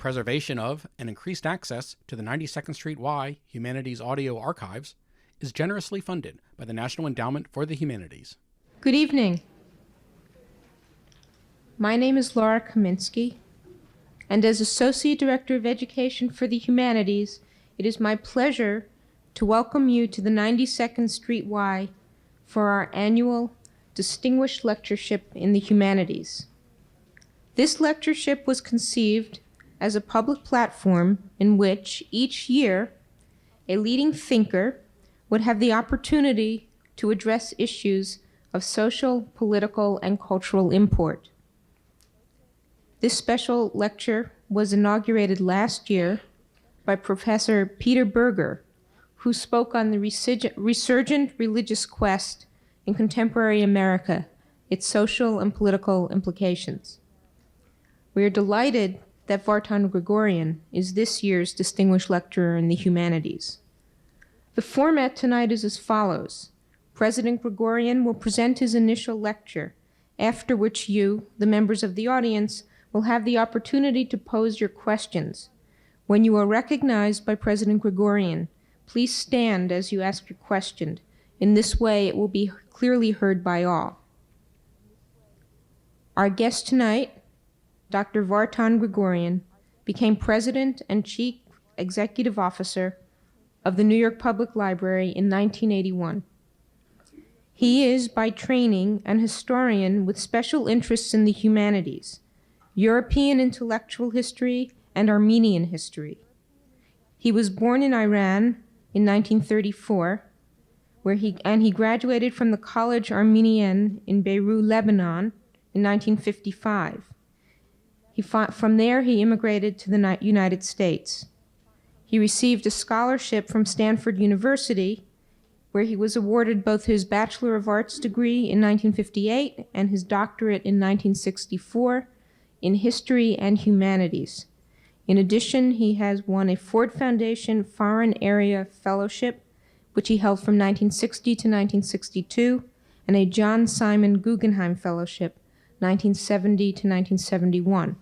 preservation of and increased access to the 92nd Street Y Humanities Audio Archives is generously funded by the National Endowment for the Humanities. Good evening. My name is Laura Kaminsky, and as Associate Director of Education for the Humanities, it is my pleasure to welcome you to the 92nd Street Y for our annual Distinguished Lectureship in the Humanities. This lectureship was conceived as a public platform in which each year a leading thinker would have the opportunity to address issues of social, political, and cultural import. This special lecture was inaugurated last year by Professor Peter Berger, who spoke on the resurgent religious quest in contemporary America, its social and political implications. We are delighted that Vartan Gregorian is this year's Distinguished Lecturer in the Humanities. The format tonight is as follows. President Gregorian will present his initial lecture, after which you, the members of the audience, will have the opportunity to pose your questions. When you are recognized by President Gregorian, please stand as you ask your question. In this way, it will be clearly heard by all. Our guest tonight, Dr. Vartan Gregorian, became President and Chief Executive Officer of the New York Public Library in 1981. He is, by training, an historian with special interests in the humanities, European intellectual history, and Armenian history. He was born in Iran in 1934, where he graduated from the College Armenian in Beirut, Lebanon, in 1955. From there, he immigrated to the United States. He received a scholarship from Stanford University, where he was awarded both his Bachelor of Arts degree in 1958 and his doctorate in 1964 in History and Humanities. In addition, he has won a Ford Foundation Foreign Area Fellowship, which he held from 1960 to 1962, and a John Simon Guggenheim Fellowship, 1970 to 1971.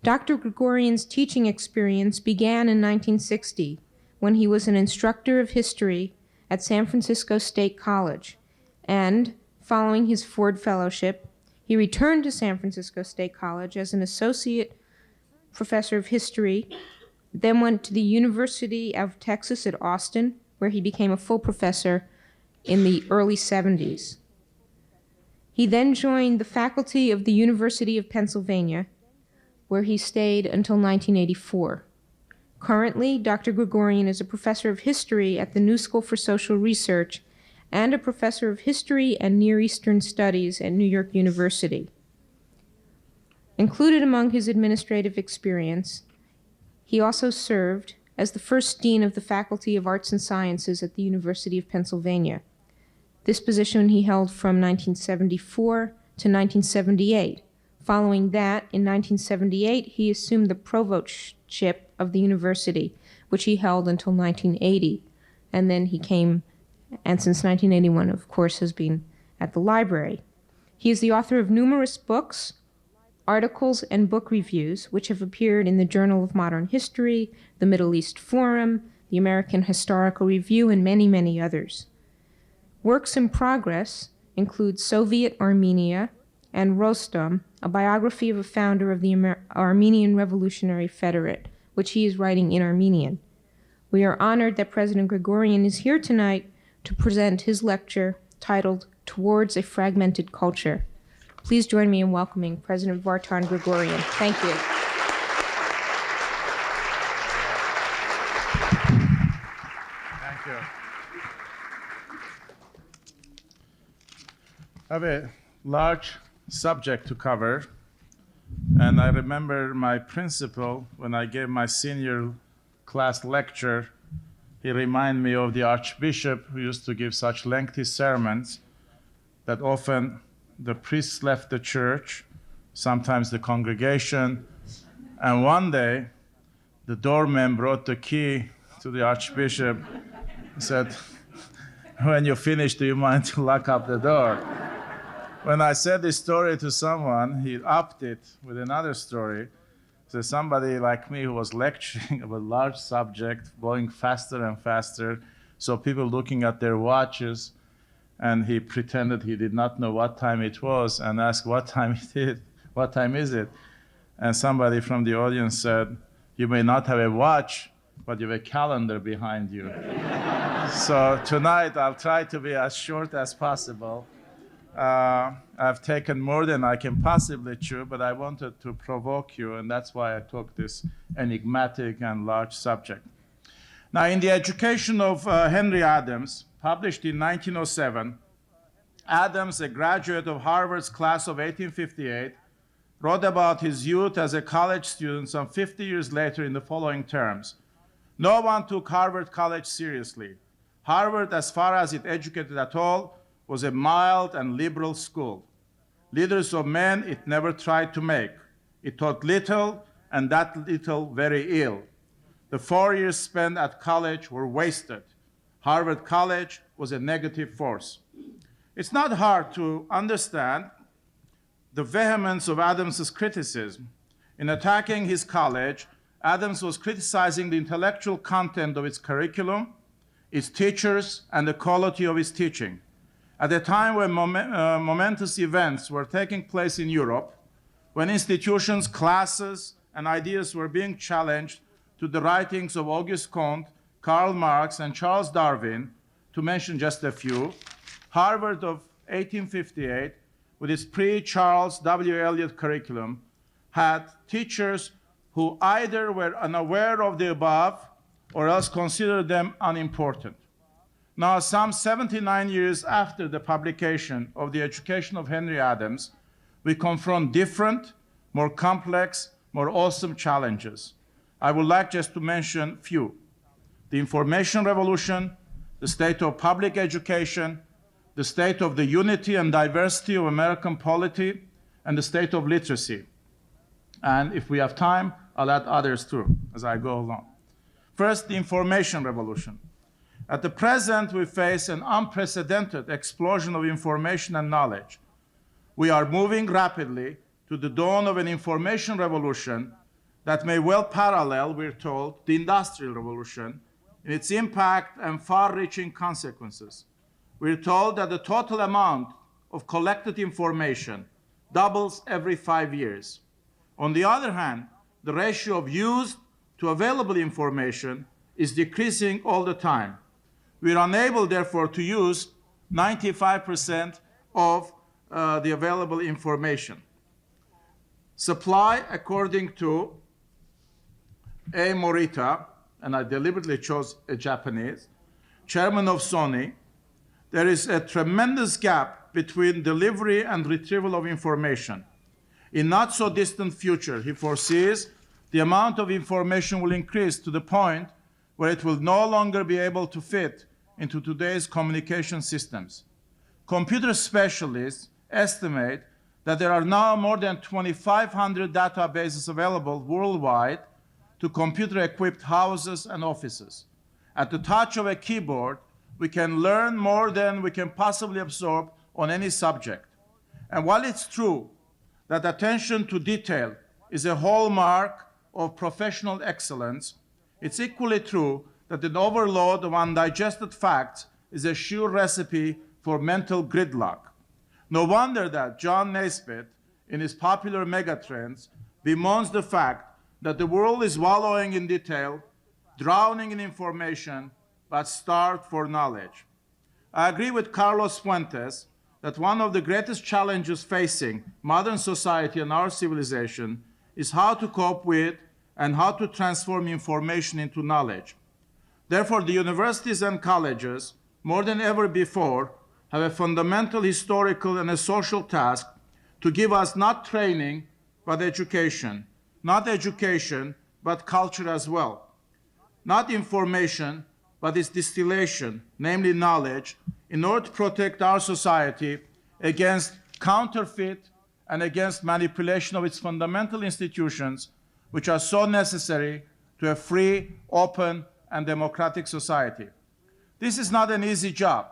Dr. Gregorian's teaching experience began in 1960 when he was an instructor of history at San Francisco State College, and following his Ford Fellowship, he returned to San Francisco State College as an associate professor of history, then went to the University of Texas at Austin, where he became a full professor in the early 70s. He then joined the faculty of the University of Pennsylvania, where he stayed until 1984. Currently, Dr. Gregorian is a professor of history at the New School for Social Research and a professor of history and Near Eastern Studies at New York University. Included among his administrative experience, he also served as the first dean of the Faculty of Arts and Sciences at the University of Pennsylvania. This position he held from 1974 to 1978. Following that, in 1978, he assumed the provostship of the university, which he held until 1980. And then he came, and since 1981, of course, has been at the library. He is the author of numerous books, articles, and book reviews, which have appeared in the Journal of Modern History, the Middle East Forum, the American Historical Review, and many, many others. Works in progress include Soviet Armenia and Rostom, a biography of a founder of the Armenian Revolutionary Federate, which he is writing in Armenian. We are honored that President Gregorian is here tonight to present his lecture titled Towards a Fragmented Culture. Please join me in welcoming President Vartan Gregorian. Thank you. Thank you. I have a large subject to cover, and I remember my principal, when I gave my senior class lecture, he reminded me of the Archbishop who used to give such lengthy sermons that often the priests left the church, sometimes the congregation, and one day the doorman brought the key to the Archbishop and said, "When you finish, do you mind to lock up the door?" When I said this story to someone, he upped it with another story So somebody like me who was lecturing about a large subject, going faster and faster, so people looking at their watches, and he pretended he did not know what time it was and asked what time is it? And somebody from the audience said, you may not have a watch, but you have a calendar behind you. So tonight I'll try to be as short as possible. I've taken more than I can possibly chew, but I wanted to provoke you, and that's why I took this enigmatic and large subject. Now, in the Education of Henry Adams, published in 1907, Adams, a graduate of Harvard's class of 1858, wrote about his youth as a college student some 50 years later in the following terms. No one took Harvard College seriously. Harvard, as far as it educated at all, was a mild and liberal school. Leaders of men it never tried to make. It taught little, and that little very ill. The 4 years spent at college were wasted. Harvard College was a negative force. It's not hard to understand the vehemence of Adams's criticism. In attacking his college, Adams was criticizing the intellectual content of its curriculum, its teachers, and the quality of its teaching. At a time when momentous events were taking place in Europe, when institutions, classes, and ideas were being challenged to the writings of Auguste Comte, Karl Marx, and Charles Darwin, to mention just a few, Harvard of 1858, with its pre-Charles W. Eliot curriculum, had teachers who either were unaware of the above or else considered them unimportant. Now, some 79 years after the publication of The Education of Henry Adams, we confront different, more complex, more awesome challenges. I would like just to mention few. The information revolution, the state of public education, the state of the unity and diversity of American polity, and the state of literacy. And if we have time, I'll add others too as I go along. First, the information revolution. At the present, we face an unprecedented explosion of information and knowledge. We are moving rapidly to the dawn of an information revolution that may well parallel, we're told, the Industrial Revolution in its impact and far-reaching consequences. We're told that the total amount of collected information doubles every 5 years. On the other hand, the ratio of used to available information is decreasing all the time. We are unable, therefore, to use 95% of the available information. Supply, according to A. Morita, and I deliberately chose a Japanese, chairman of Sony, there is a tremendous gap between delivery and retrieval of information. In not so distant future, he foresees the amount of information will increase to the point where it will no longer be able to fit into today's communication systems. Computer specialists estimate that there are now more than 2,500 databases available worldwide to computer-equipped houses and offices. At the touch of a keyboard, we can learn more than we can possibly absorb on any subject. And while it's true that attention to detail is a hallmark of professional excellence, it's equally true that an overload of undigested facts is a sure recipe for mental gridlock. No wonder that John Naisbitt, in his popular Megatrends, bemoans the fact that the world is wallowing in detail, drowning in information, but starved for knowledge. I agree with Carlos Fuentes that one of the greatest challenges facing modern society and our civilization is how to cope with and how to transform information into knowledge. Therefore, the universities and colleges, more than ever before, have a fundamental historical and a social task to give us not training, but education. Not education, but culture as well. Not information, but its distillation, namely knowledge, in order to protect our society against counterfeit and against manipulation of its fundamental institutions, which are so necessary to a free, open, and democratic society. This is not an easy job,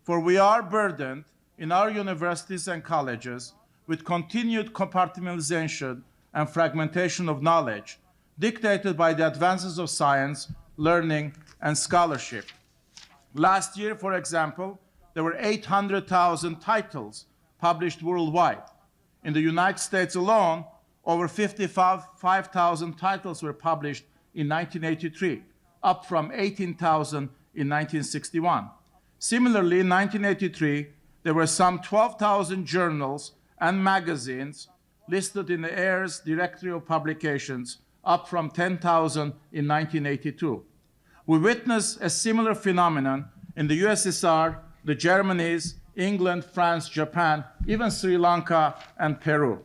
for we are burdened in our universities and colleges with continued compartmentalization and fragmentation of knowledge, dictated by the advances of science, learning, and scholarship. Last year, for example, there were 800,000 titles published worldwide. In the United States alone, over 55,000 titles were published in 1983, up from 18,000 in 1961. Similarly, in 1983, there were some 12,000 journals and magazines listed in the Ayres Directory of Publications, up from 10,000 in 1982. We witness a similar phenomenon in the USSR, the Germanys, England, France, Japan, even Sri Lanka and Peru.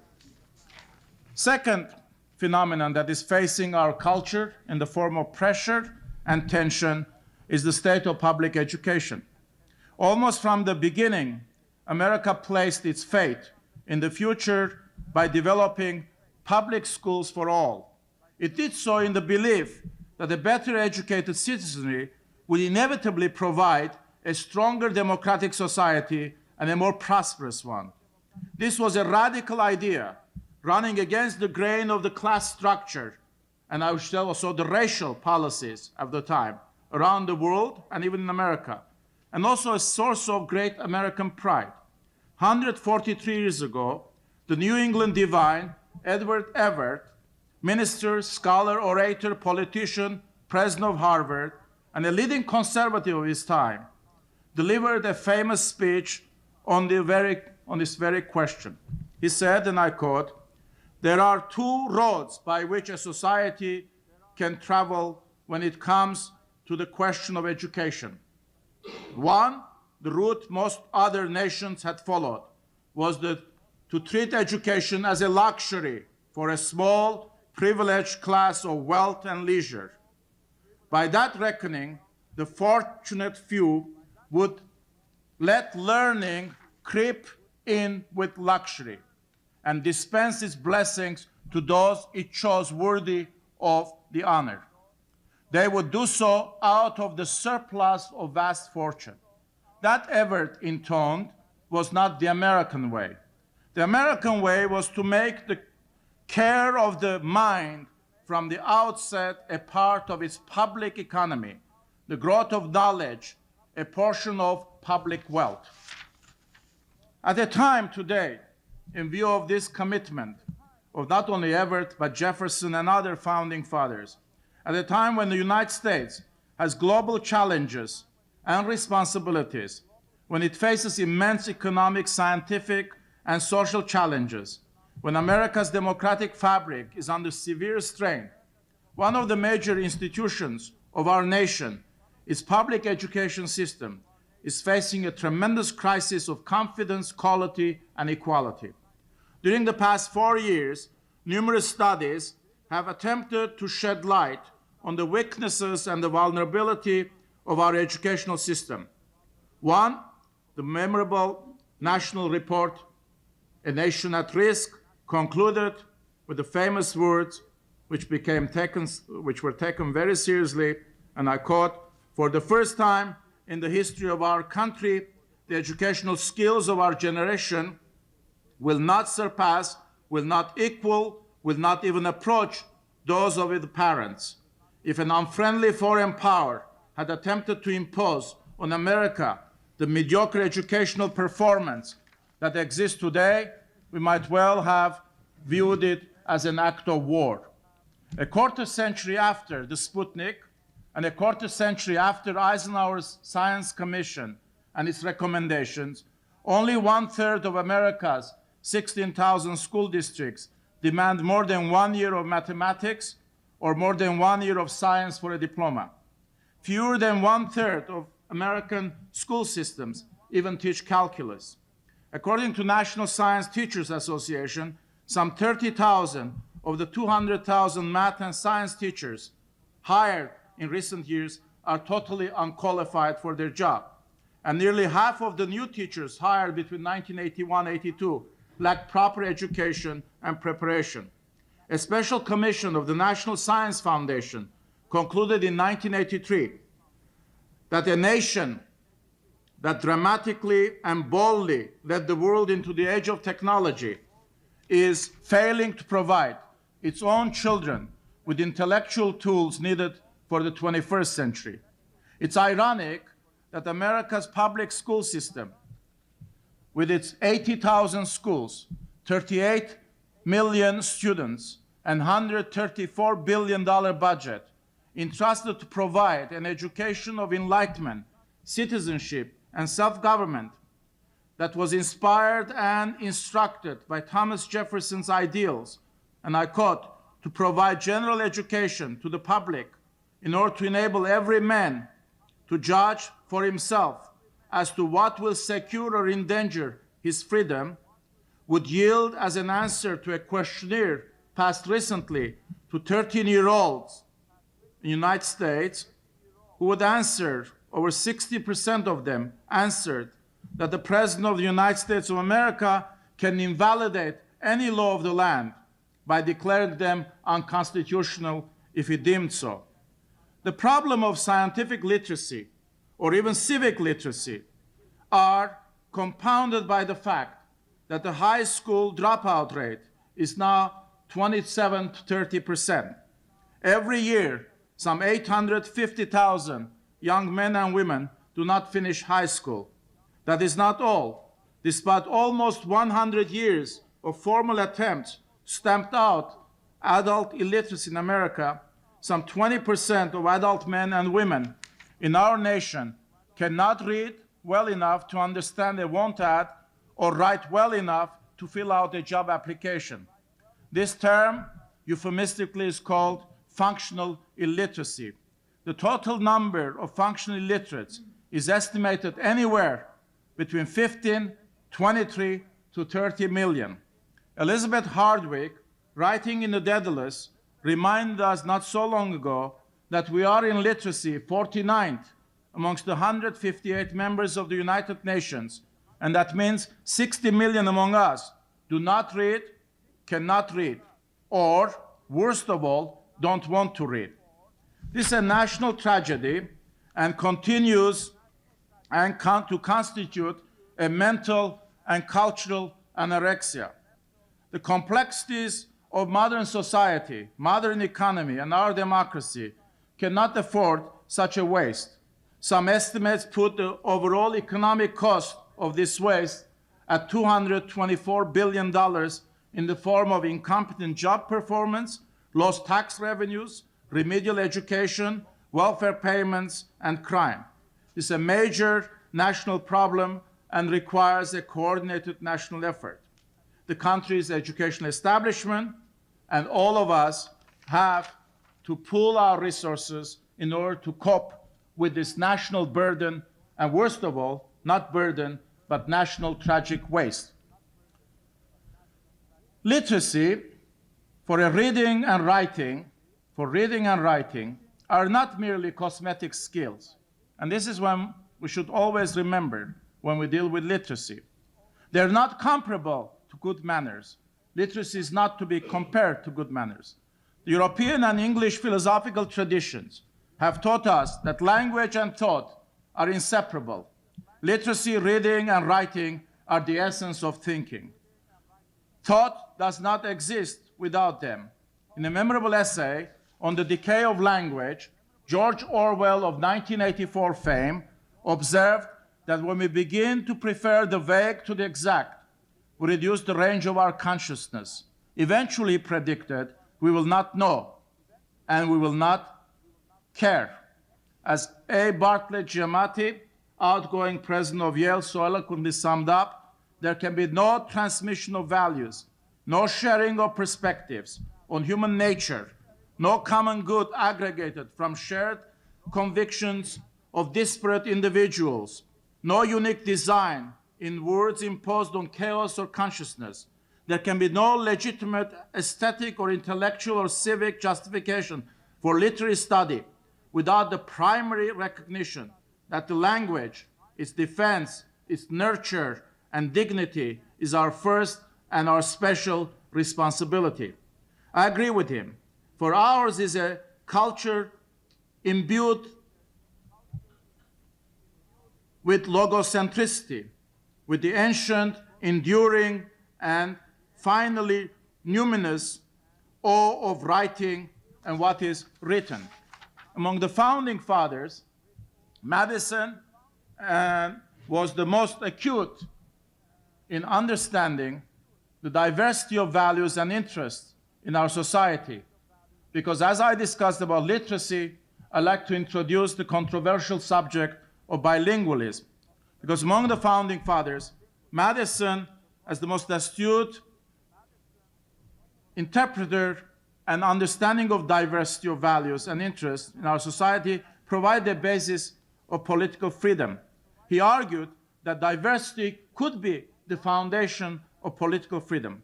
Second phenomenon that is facing our culture in the form of pressure and tension is the state of public education. Almost from the beginning, America placed its faith in the future by developing public schools for all. It did so in the belief that a better educated citizenry would inevitably provide a stronger democratic society and a more prosperous one. This was a radical idea running against the grain of the class structure, and I would say also the racial policies of the time around the world and even in America, and also a source of great American pride. 143 years ago, the New England divine Edward Everett, minister, scholar, orator, politician, president of Harvard, and a leading conservative of his time, delivered a famous speech on this very question. He said, and I quote, "There are two roads by which a society can travel when it comes to the question of education. One, the route most other nations had followed, was to treat education as a luxury for a small, privileged class of wealth and leisure. By that reckoning, the fortunate few would let learning creep in with luxury and dispense its blessings to those it chose worthy of the honor. They would do so out of the surplus of vast fortune." That Everett intoned was not the American way. The American way was to make the care of the mind from the outset a part of its public economy, the growth of knowledge a portion of public wealth. At a time today, in view of this commitment of not only Everett, but Jefferson and other founding fathers, at a time when the United States has global challenges and responsibilities, when it faces immense economic, scientific, and social challenges, when America's democratic fabric is under severe strain, one of the major institutions of our nation, its public education system, is facing a tremendous crisis of confidence, quality, and equality. During the past 4 years, numerous studies have attempted to shed light on the weaknesses and the vulnerability of our educational system. One, the memorable national report, A Nation at Risk, concluded with the famous words which were taken very seriously, and I quote, "For the first time in the history of our country, the educational skills of our generation will not surpass, will not equal, will not even approach those of its parents. If an unfriendly foreign power had attempted to impose on America the mediocre educational performance that exists today, we might well have viewed it as an act of war." A quarter century after the Sputnik, and a quarter century after Eisenhower's Science Commission and its recommendations, only 1/3 of America's 16,000 school districts demand more than 1 year of mathematics or more than 1 year of science for a diploma. Fewer than 1/3 of American school systems even teach calculus. According to National Science Teachers Association, some 30,000 of the 200,000 math and science teachers hired in recent years are totally unqualified for their job. And nearly half of the new teachers hired between 1981 and 82 lack proper education and preparation. A special commission of the National Science Foundation concluded in 1983 that a nation that dramatically and boldly led the world into the age of technology is failing to provide its own children with intellectual tools needed for the 21st century. It's ironic that America's public school system, with its 80,000 schools, 38 million students, and $134 billion budget, entrusted to provide an education of enlightenment, citizenship, and self-government that was inspired and instructed by Thomas Jefferson's ideals, and I quote, to provide general education to the public in order to enable every man to judge for himself as to what will secure or endanger his freedom, would yield as an answer to a questionnaire passed recently to 13-year-olds in the United States, who would answer, over 60% of them answered, that the President of the United States of America can invalidate any law of the land by declaring them unconstitutional if he deemed so. The problem of scientific literacy, or even civic literacy, are compounded by the fact that the high school dropout rate is now 27 to 30%. Every year, some 850,000 young men and women do not finish high school. That is not all. Despite almost 100 years of formal attempts stamped out adult illiteracy in America, some 20% of adult men and women in our nation cannot read well enough to understand a want ad or write well enough to fill out a job application. This term, euphemistically, is called functional illiteracy. The total number of functional illiterates is estimated anywhere between 15, 23 to 30 million. Elizabeth Hardwick, writing in the Daedalus, reminded us not so long ago that we are in literacy 49th amongst the 158 members of the United Nations, and that means 60 million among us do not read, cannot read, or, worst of all, don't want to read. This is a national tragedy and continues to constitute a mental and cultural anorexia. The complexities of modern society, modern economy, and our democracy cannot afford such a waste. Some estimates put the overall economic cost of this waste at $224 billion in the form of incompetent job performance, lost tax revenues, remedial education, welfare payments, and crime. This is a major national problem and requires a coordinated national effort. The country's educational establishment and all of us have to pool our resources in order to cope with this national burden, and worst of all, not burden, but national tragic waste. Literacy for reading and writing are not merely cosmetic skills. And this is one we should always remember when we deal with literacy. They're not comparable to good manners. Literacy is not to be compared to good manners. The European and English philosophical traditions have taught us that language and thought are inseparable. Literacy, reading, and writing are the essence of thinking. Thought does not exist without them. In a memorable essay on the decay of language, George Orwell of 1984 fame observed that when we begin to prefer the vague to the exact, we reduce the range of our consciousness. Eventually, he predicted, we will not know, and we will not care. As A. Bartlett Giamatti, outgoing president of Yale, so eloquently summed up, there can be no transmission of values, no sharing of perspectives on human nature, no common good aggregated from shared convictions of disparate individuals, no unique design in words imposed on chaos or consciousness. There can be no legitimate aesthetic or intellectual or civic justification for literary study without the primary recognition that the language, its defense, its nurture, and dignity is our first and our special responsibility. I agree with him, for ours is a culture imbued with logocentricity, with the ancient, enduring, and finally numinous awe of writing and what is written. Among the founding fathers, Madison was the most acute in understanding the diversity of values and interests in our society. Because as I discussed about literacy, I'd like to introduce the controversial subject of bilingualism. Because among the founding fathers, Madison, as the most astute interpreter and understanding of diversity of values and interests in our society, provided the basis of political freedom. He argued that diversity could be the foundation of political freedom.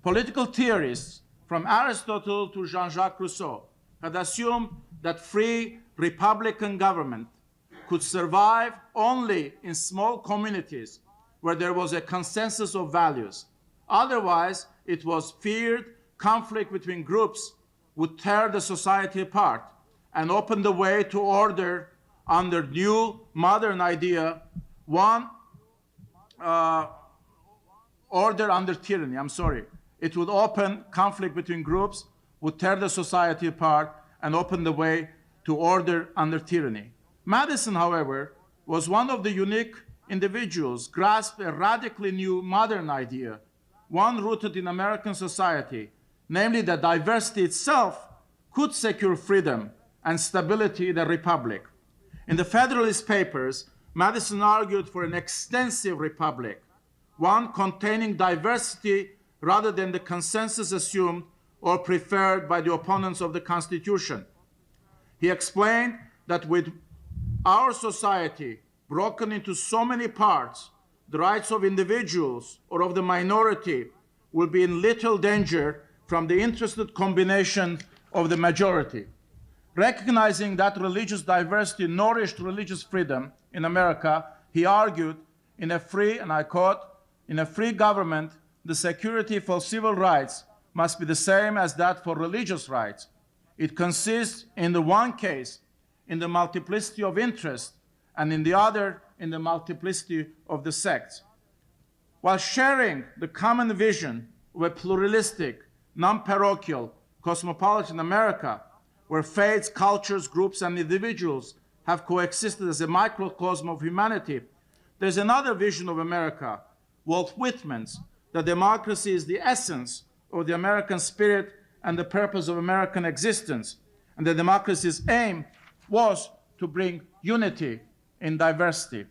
Political theorists, from Aristotle to Jean-Jacques Rousseau, had assumed that free republican government could survive only in small communities where there was a consensus of values. Otherwise, it was feared conflict between groups would tear the society apart and open the way to order under new modern idea, one order under tyranny, It would open conflict between groups, would tear the society apart, and open the way to order under tyranny. Madison, however, was one of the unique individuals grasped a radically new modern idea, one rooted in American society, namely that diversity itself could secure freedom and stability in a republic. In the Federalist Papers, Madison argued for an extensive republic, one containing diversity rather than the consensus assumed or preferred by the opponents of the Constitution. He explained that with our society broken into so many parts, the rights of individuals or of the minority will be in little danger from the interested combination of the majority. Recognizing that religious diversity nourished religious freedom in America, he argued in a free, and I quote, in a free government, the security for civil rights must be the same as that for religious rights. It consists in the one case in the multiplicity of interests and in the other in the multiplicity of the sects. While sharing the common vision of a pluralistic, non-parochial, cosmopolitan America, where faiths, cultures, groups, and individuals have coexisted as a microcosm of humanity, there's another vision of America, Walt Whitman's, that democracy is the essence of the American spirit and the purpose of American existence, and that democracy's aim was to bring unity in diversity.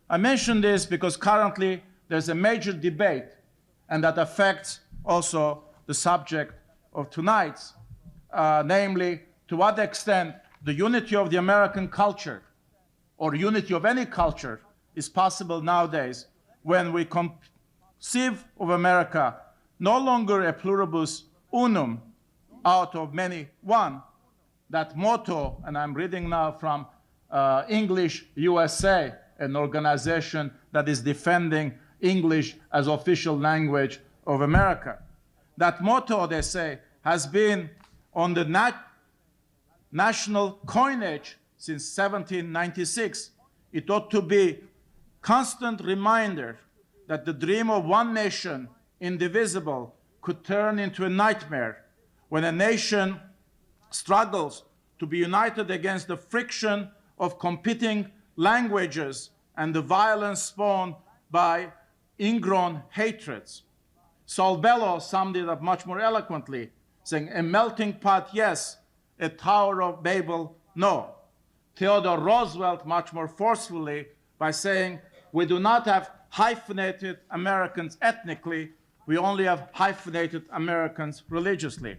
I mention this because currently there's a major debate, and that affects also the subject of tonight's, namely, to what extent the unity of the American culture, or unity of any culture, is possible nowadays when we conceive of America no longer a pluribus unum, out of many one. That motto, and I'm reading now from English USA, an organization that is defending English as official language of America. That motto, they say, has been on the national coinage since 1796. It ought to be constant reminder that the dream of one nation, indivisible, could turn into a nightmare when a nation struggles to be united against the friction of competing languages and the violence spawned by ingrown hatreds. Saul Bellow summed it up much more eloquently, saying, a melting pot, yes, a Tower of Babel, no. Theodore Roosevelt much more forcefully by saying, we do not have hyphenated Americans ethnically, we only have hyphenated Americans religiously.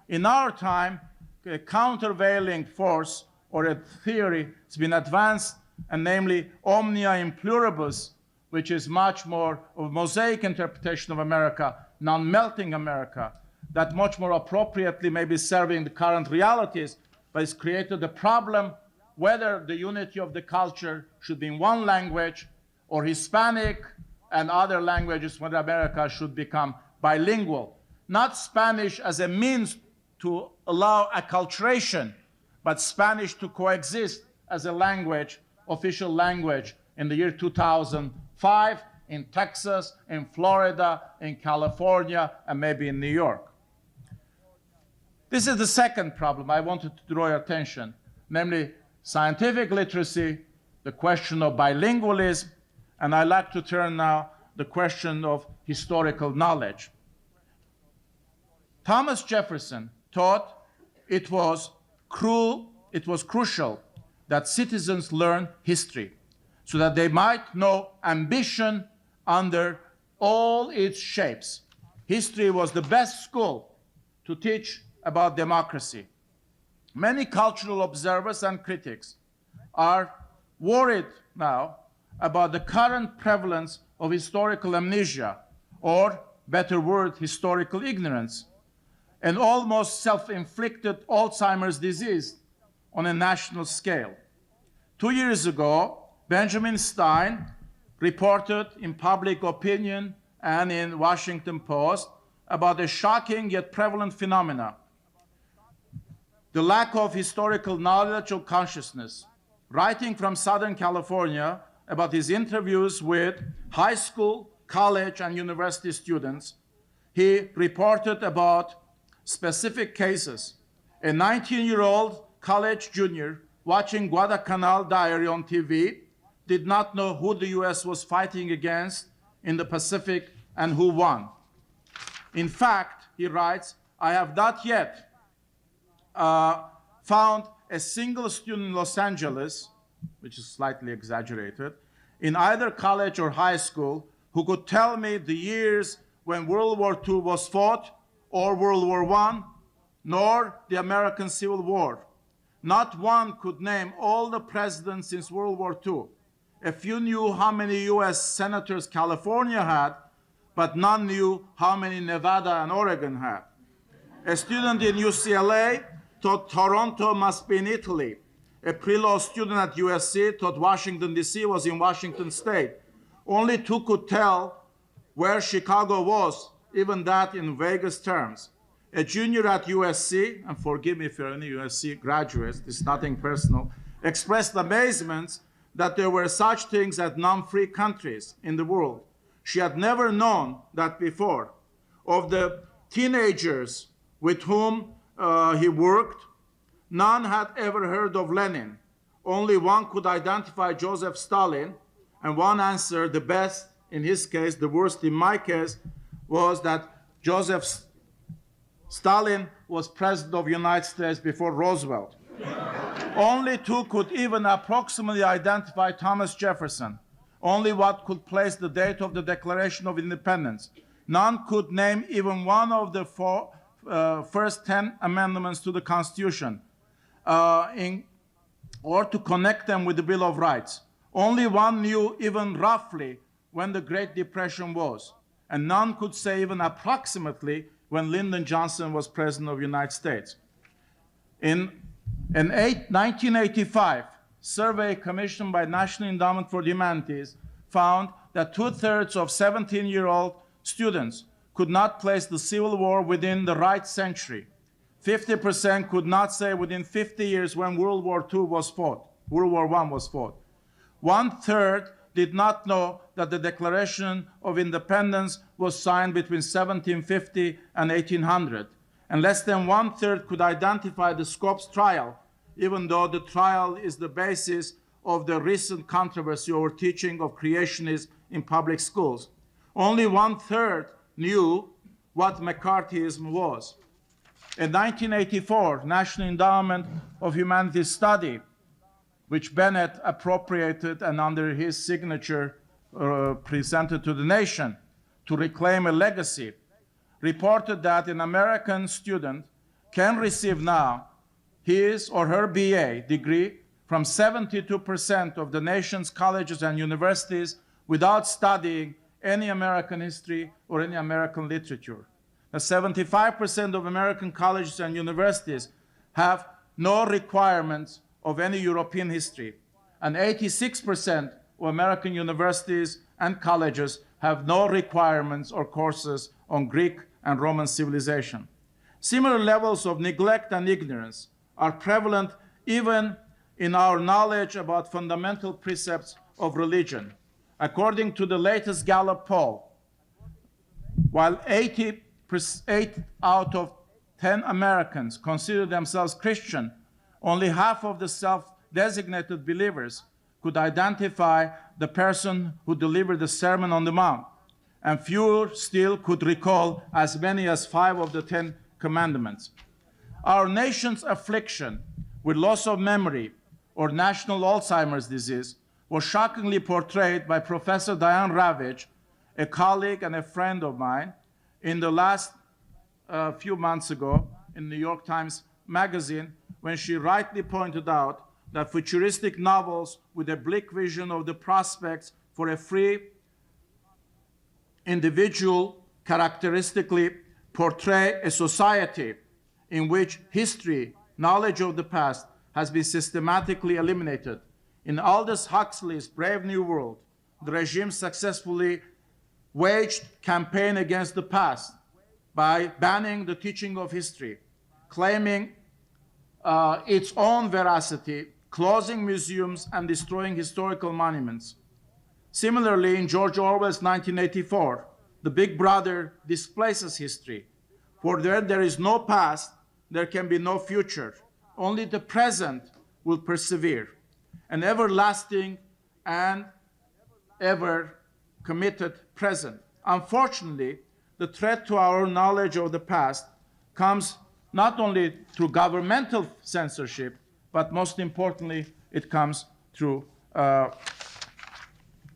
In our time, a countervailing force or a theory has been advanced, and namely omnia in pluribus, which is much more of a mosaic interpretation of America, non-melting America, that much more appropriately may be serving the current realities, but it's created a problem whether the unity of the culture should be in one language or Hispanic and other languages, whether America should become bilingual. Not Spanish as a means to allow acculturation, but Spanish to coexist as a language, official language, in the year 2005 in Texas, in Florida, in California, and maybe in New York. This is the second problem I wanted to draw your attention, namely scientific literacy, the question of bilingualism, and I'd like to turn now the question of historical knowledge. Thomas Jefferson thought it was crucial that citizens learn history so that they might know ambition under all its shapes. History was the best school to teach about democracy. Many cultural observers and critics are worried now about the current prevalence of historical amnesia, or better word, historical ignorance, an almost self-inflicted Alzheimer's disease on a national scale. 2 years ago, Benjamin Stein reported in Public Opinion and in Washington Post about a shocking yet prevalent phenomena: the lack of historical knowledge or consciousness. Writing from Southern California about his interviews with high school, college, and university students, he reported about specific cases. A 19-year-old college junior watching Guadalcanal Diary on TV did not know who the US was fighting against in the Pacific and who won. In fact, he writes, I have not yet found a single student in Los Angeles, which is slightly exaggerated, in either college or high school who could tell me the years when World War II was fought, or World War I, nor the American Civil War. Not one could name all the presidents since World War II. A few knew how many US senators California had, but none knew how many Nevada and Oregon had. A student in UCLA thought Toronto must be in Italy. A pre-law student at USC thought Washington, D.C. was in Washington State. Only two could tell where Chicago was, even that in Vegas terms. A junior at USC, and forgive me if you're any USC graduates, this is nothing personal, expressed amazement that there were such things as non-free countries in the world. She had never known that before. Of the teenagers with whom he worked, none had ever heard of Lenin. Only one could identify Joseph Stalin, and one answered the best in his case, the worst in my case, was that Joseph Stalin was president of the United States before Roosevelt. Only two could even approximately identify Thomas Jefferson. Only one could place the date of the Declaration of Independence. None could name even one of the first 10 amendments to the Constitution, or to connect them with the Bill of Rights. Only one knew even roughly when the Great Depression was, and none could say even approximately when Lyndon Johnson was president of the United States. In an 1985 survey commissioned by National Endowment for the Humanities found that 2/3 of 17-year-old students could not place the Civil War within the right century. 50% could not say within 50 years when World War II was fought, World War I was fought. 1/3 did not know that the Declaration of Independence was signed between 1750 and 1800. And less than 1/3 could identify the Scopes trial, even though the trial is the basis of the recent controversy over teaching of creationism in public schools. Only 1/3 knew what McCarthyism was. A 1984 National Endowment of Humanities study, which Bennett appropriated and under his signature presented to the nation to reclaim a legacy, reported that an American student can receive now his or her BA degree from 72% of the nation's colleges and universities without studying any American history or any American literature. Now, 75% of American colleges and universities have no requirements of any European history, and 86% of American universities and colleges have no requirements or courses on Greek and Roman civilization. Similar levels of neglect and ignorance are prevalent even in our knowledge about fundamental precepts of religion. According to the latest Gallup poll, while 88 out of 10 Americans consider themselves Christian, only half of the self-designated believers could identify the person who delivered the Sermon on the Mount, and fewer still could recall as many as 5 of the 10 commandments. Our nation's affliction with loss of memory or national Alzheimer's disease was shockingly portrayed by Professor Diane Ravitch, a colleague and a friend of mine, in the last few months ago in New York Times Magazine, when she rightly pointed out that futuristic novels with a bleak vision of the prospects for a free individual characteristically portray a society in which history, knowledge of the past, has been systematically eliminated. In Aldous Huxley's Brave New World, the regime successfully waged campaign against the past by banning the teaching of history, claiming its own veracity, closing museums and destroying historical monuments. Similarly, in George Orwell's 1984, the Big Brother displaces history. For where there is no past, there can be no future. Only the present will persevere. An everlasting and ever committed present. Unfortunately, the threat to our knowledge of the past comes not only through governmental censorship, but most importantly, it comes through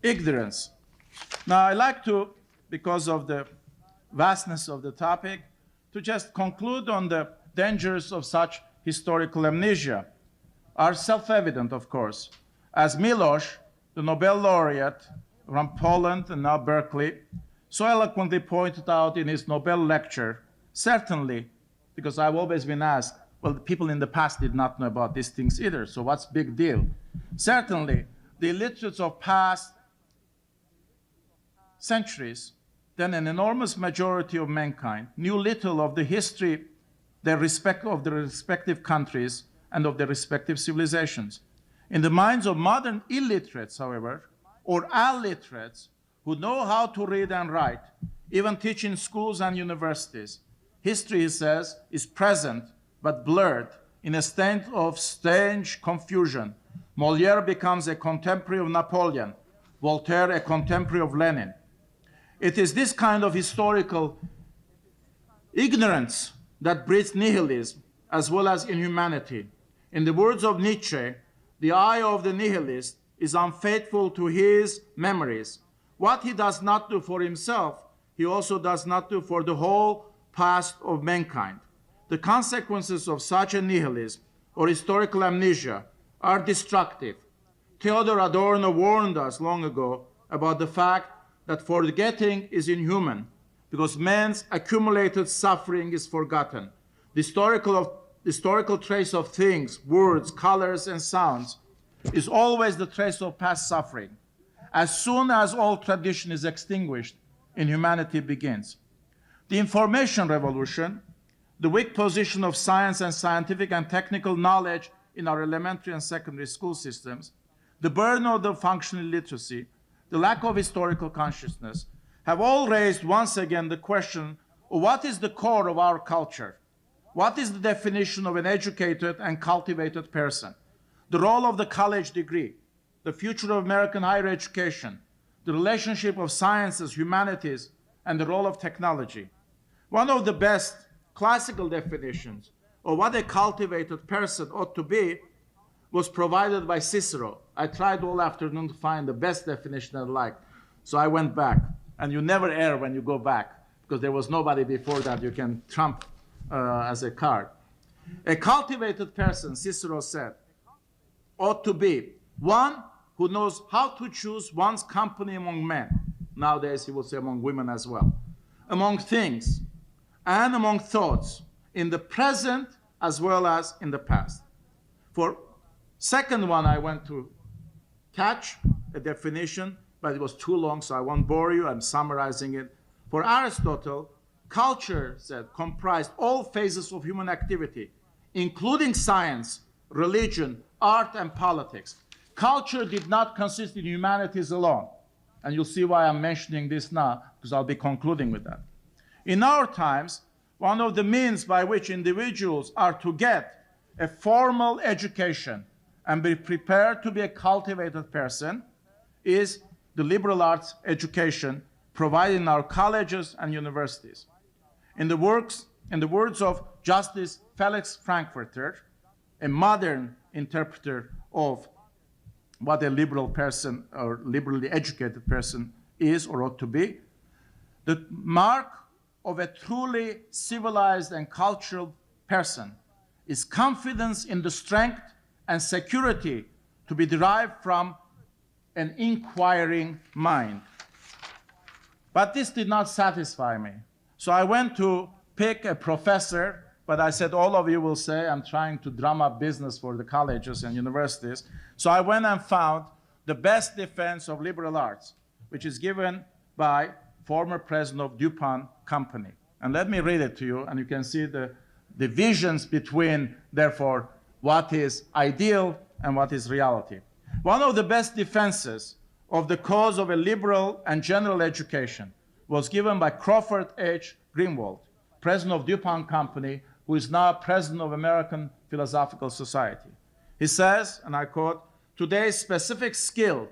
ignorance. Now, I like to, because of the vastness of the topic, to just conclude on the dangers of such historical amnesia. Are self-evident, of course. As Milosz, the Nobel laureate from Poland and now Berkeley, so eloquently pointed out in his Nobel lecture, certainly, because I've always been asked, well, the people in the past did not know about these things either, so what's the big deal? Certainly, the illiterates of past centuries, then an enormous majority of mankind, knew little of the history of the respective countries and of their respective civilizations. In the minds of modern illiterates, however, or alliterates who know how to read and write, even teach in schools and universities, history, he says, is present but blurred in a state of strange confusion. Molière becomes a contemporary of Napoleon, Voltaire a contemporary of Lenin. It is this kind of historical ignorance that breeds nihilism as well as inhumanity. In the words of Nietzsche, the eye of the nihilist is unfaithful to his memories. What he does not do for himself, he also does not do for the whole past of mankind. The consequences of such a nihilism or historical amnesia are destructive. Theodor Adorno warned us long ago about the fact that forgetting is inhuman because man's accumulated suffering is forgotten. The historical trace of things, words, colors, and sounds is always the trace of past suffering. As soon as all tradition is extinguished, inhumanity begins. The information revolution, the weak position of science and scientific and technical knowledge in our elementary and secondary school systems, the burden of the functional illiteracy, the lack of historical consciousness, have all raised once again the question of what is the core of our culture? What is the definition of an educated and cultivated person? The role of the college degree, the future of American higher education, the relationship of sciences, humanities, and the role of technology. One of the best classical definitions of what a cultivated person ought to be was provided by Cicero. I tried all afternoon to find the best definition I liked, so I went back. And you never err when you go back, because there was nobody before that you can trump as a card. A cultivated person, Cicero said, ought to be one who knows how to choose one's company among men. Nowadays, he would say among women as well. Among things and among thoughts, in the present as well as in the past. For second one, I went to catch a definition, but it was too long, so I won't bore you. I'm summarizing it. For Aristotle, culture, said, comprised all phases of human activity, including science, religion, art, and politics. Culture did not consist in humanities alone. And you'll see why I'm mentioning this now, because I'll be concluding with that. In our times, one of the means by which individuals are to get a formal education and be prepared to be a cultivated person is the liberal arts education provided in our colleges and universities. In the words of Justice Felix Frankfurter, a modern interpreter of what a liberal person or liberally educated person is or ought to be, the mark of a truly civilized and cultural person is confidence in the strength and security to be derived from an inquiring mind. But this did not satisfy me. So I went to pick a professor, but I said, all of you will say I'm trying to drum up business for the colleges and universities. So I went and found the best defense of liberal arts, which is given by former president of DuPont Company. And let me read it to you, and you can see the divisions between, therefore, what is ideal and what is reality. One of the best defenses of the cause of a liberal and general education was given by Crawford H. Greenwald, president of DuPont Company, who is now president of American Philosophical Society. He says, and I quote, "Today's specific skill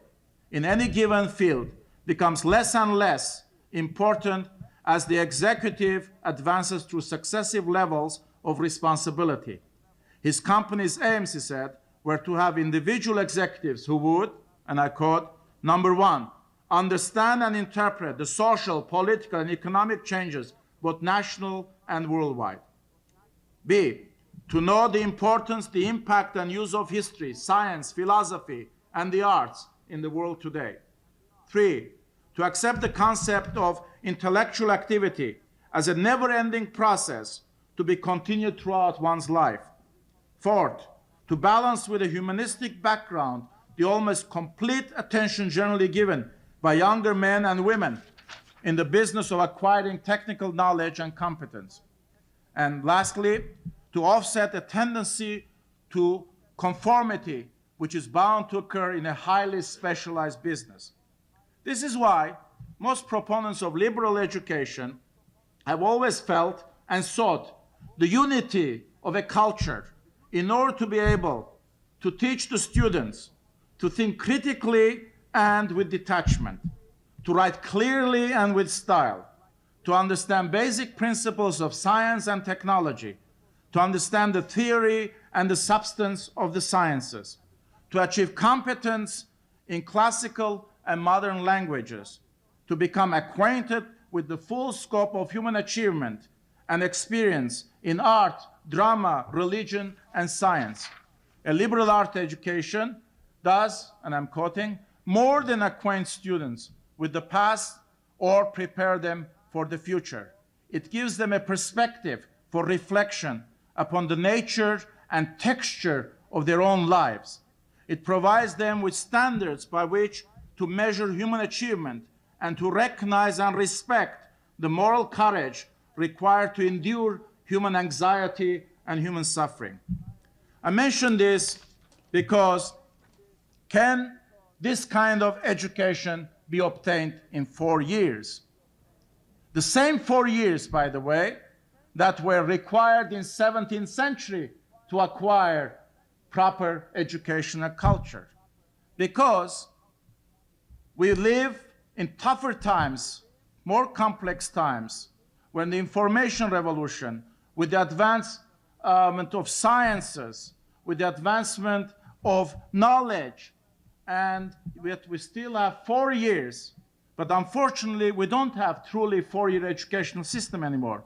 in any given field becomes less and less important as the executive advances through successive levels of responsibility. His company's aims," he said, "were to have individual executives who would," and I quote, "number one, understand and interpret the social, political, and economic changes, both national and worldwide. B, to know the importance, the impact, and use of history, science, philosophy, and the arts in the world today. 3, to accept the concept of intellectual activity as a never-ending process to be continued throughout one's life. 4th, to balance with a humanistic background the almost complete attention generally given by younger men and women in the business of acquiring technical knowledge and competence. And lastly, to offset a tendency to conformity which is bound to occur in a highly specialized business. This is why most proponents of liberal education have always felt and sought the unity of a culture in order to be able to teach the students to think critically and with detachment, to write clearly and with style, to understand basic principles of science and technology, to understand the theory and the substance of the sciences, to achieve competence in classical and modern languages, to become acquainted with the full scope of human achievement and experience in art, drama, religion, and science. A liberal art education does, and I'm quoting, more than acquaint students with the past or prepare them for the future. It gives them a perspective for reflection upon the nature and texture of their own lives. It provides them with standards by which to measure human achievement and to recognize and respect the moral courage required to endure human anxiety and human suffering. I mention this because can this kind of education be obtained in 4 years? The same 4 years, by the way, that were required in 17th century to acquire proper educational culture. Because we live in tougher times, more complex times, when the information revolution, with the advancement of sciences, with the advancement of knowledge, and yet we still have 4 years, but unfortunately we don't have truly 4-year educational system anymore.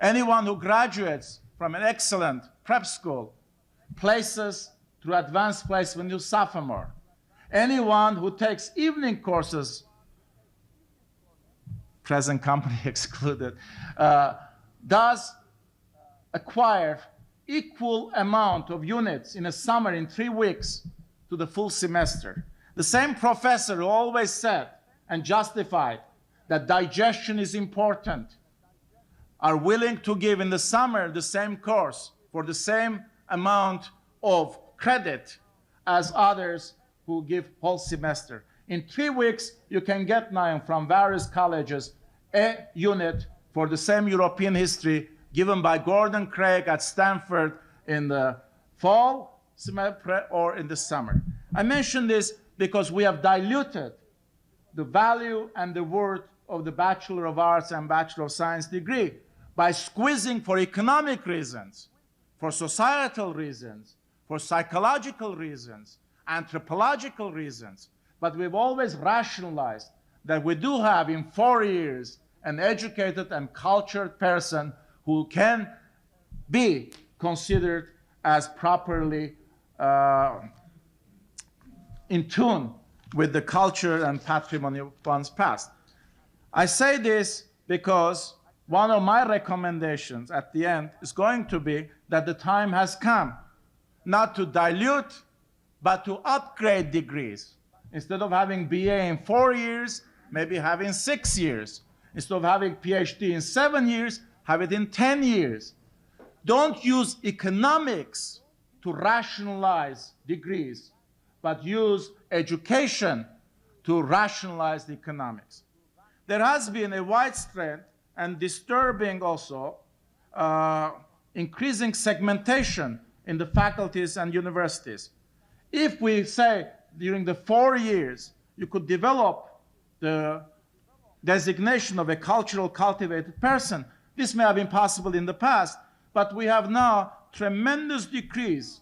Anyone who graduates from an excellent prep school places through advanced placement to sophomore. Anyone who takes evening courses, present company excluded, does acquire equal amount of units in a summer in 3 weeks to the full semester. The same professor who always said and justified that digestion is important are willing to give in the summer the same course for the same amount of credit as others who give whole semester. In 3 weeks, you can get now from various colleges a unit for the same European history given by Gordon Craig at Stanford in the fall semester or in the summer. I mention this because we have diluted the value and the worth of the Bachelor of Arts and Bachelor of Science degree by squeezing for economic reasons, for societal reasons, for psychological reasons, anthropological reasons. But we've always rationalized that we do have in 4 years an educated and cultured person who can be considered as properly in tune with the culture and patrimony of one's past. I say this because one of my recommendations at the end is going to be that the time has come not to dilute, but to upgrade degrees. Instead of having BA in 4 years, maybe having 6 years. Instead of having PhD in 7 years, have it in 10 years. Don't use economics to rationalize degrees, but use education to rationalize the economics. There has been a widespread and disturbing also increasing segmentation in the faculties and universities. If we say during the 4 years you could develop the designation of a cultural cultivated person, this may have been possible in the past, but we have now tremendous decrease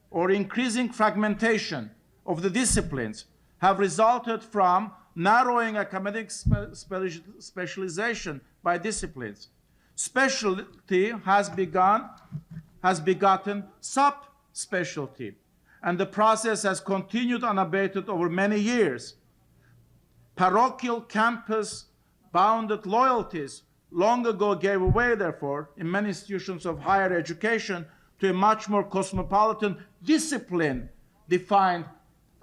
or increasing fragmentation of the disciplines have resulted from narrowing academic specialization by disciplines. Specialty has begotten subspecialty, and the process has continued unabated over many years. Parochial campus-bounded loyalties long ago gave away, therefore, in many institutions of higher education to a much more cosmopolitan discipline-defined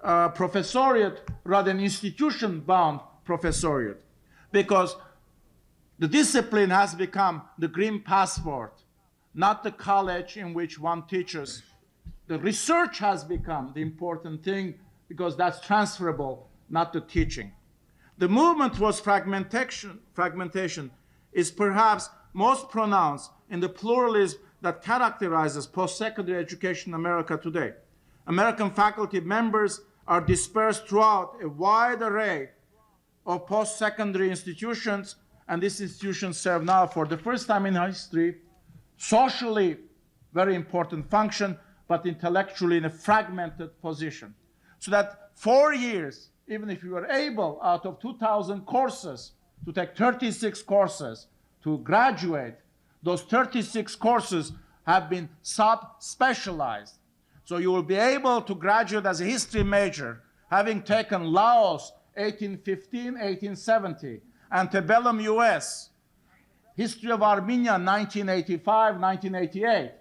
professoriate rather than institution-bound professoriate, because the discipline has become the green passport, not the college in which one teaches. The research has become the important thing because that's transferable, not the teaching. The movement towards fragmentation is perhaps most pronounced in the pluralism that characterizes post-secondary education in America today. American faculty members are dispersed throughout a wide array of post-secondary institutions, and these institutions serve now, for the first time in history, socially very important function, but intellectually in a fragmented position. So that 4 years, even if you were able, out of 2,000 courses, to take 36 courses to graduate, those 36 courses have been sub-specialized. So you will be able to graduate as a history major, having taken Laos 1815, 1870, antebellum US, history of Armenia 1985, 1988,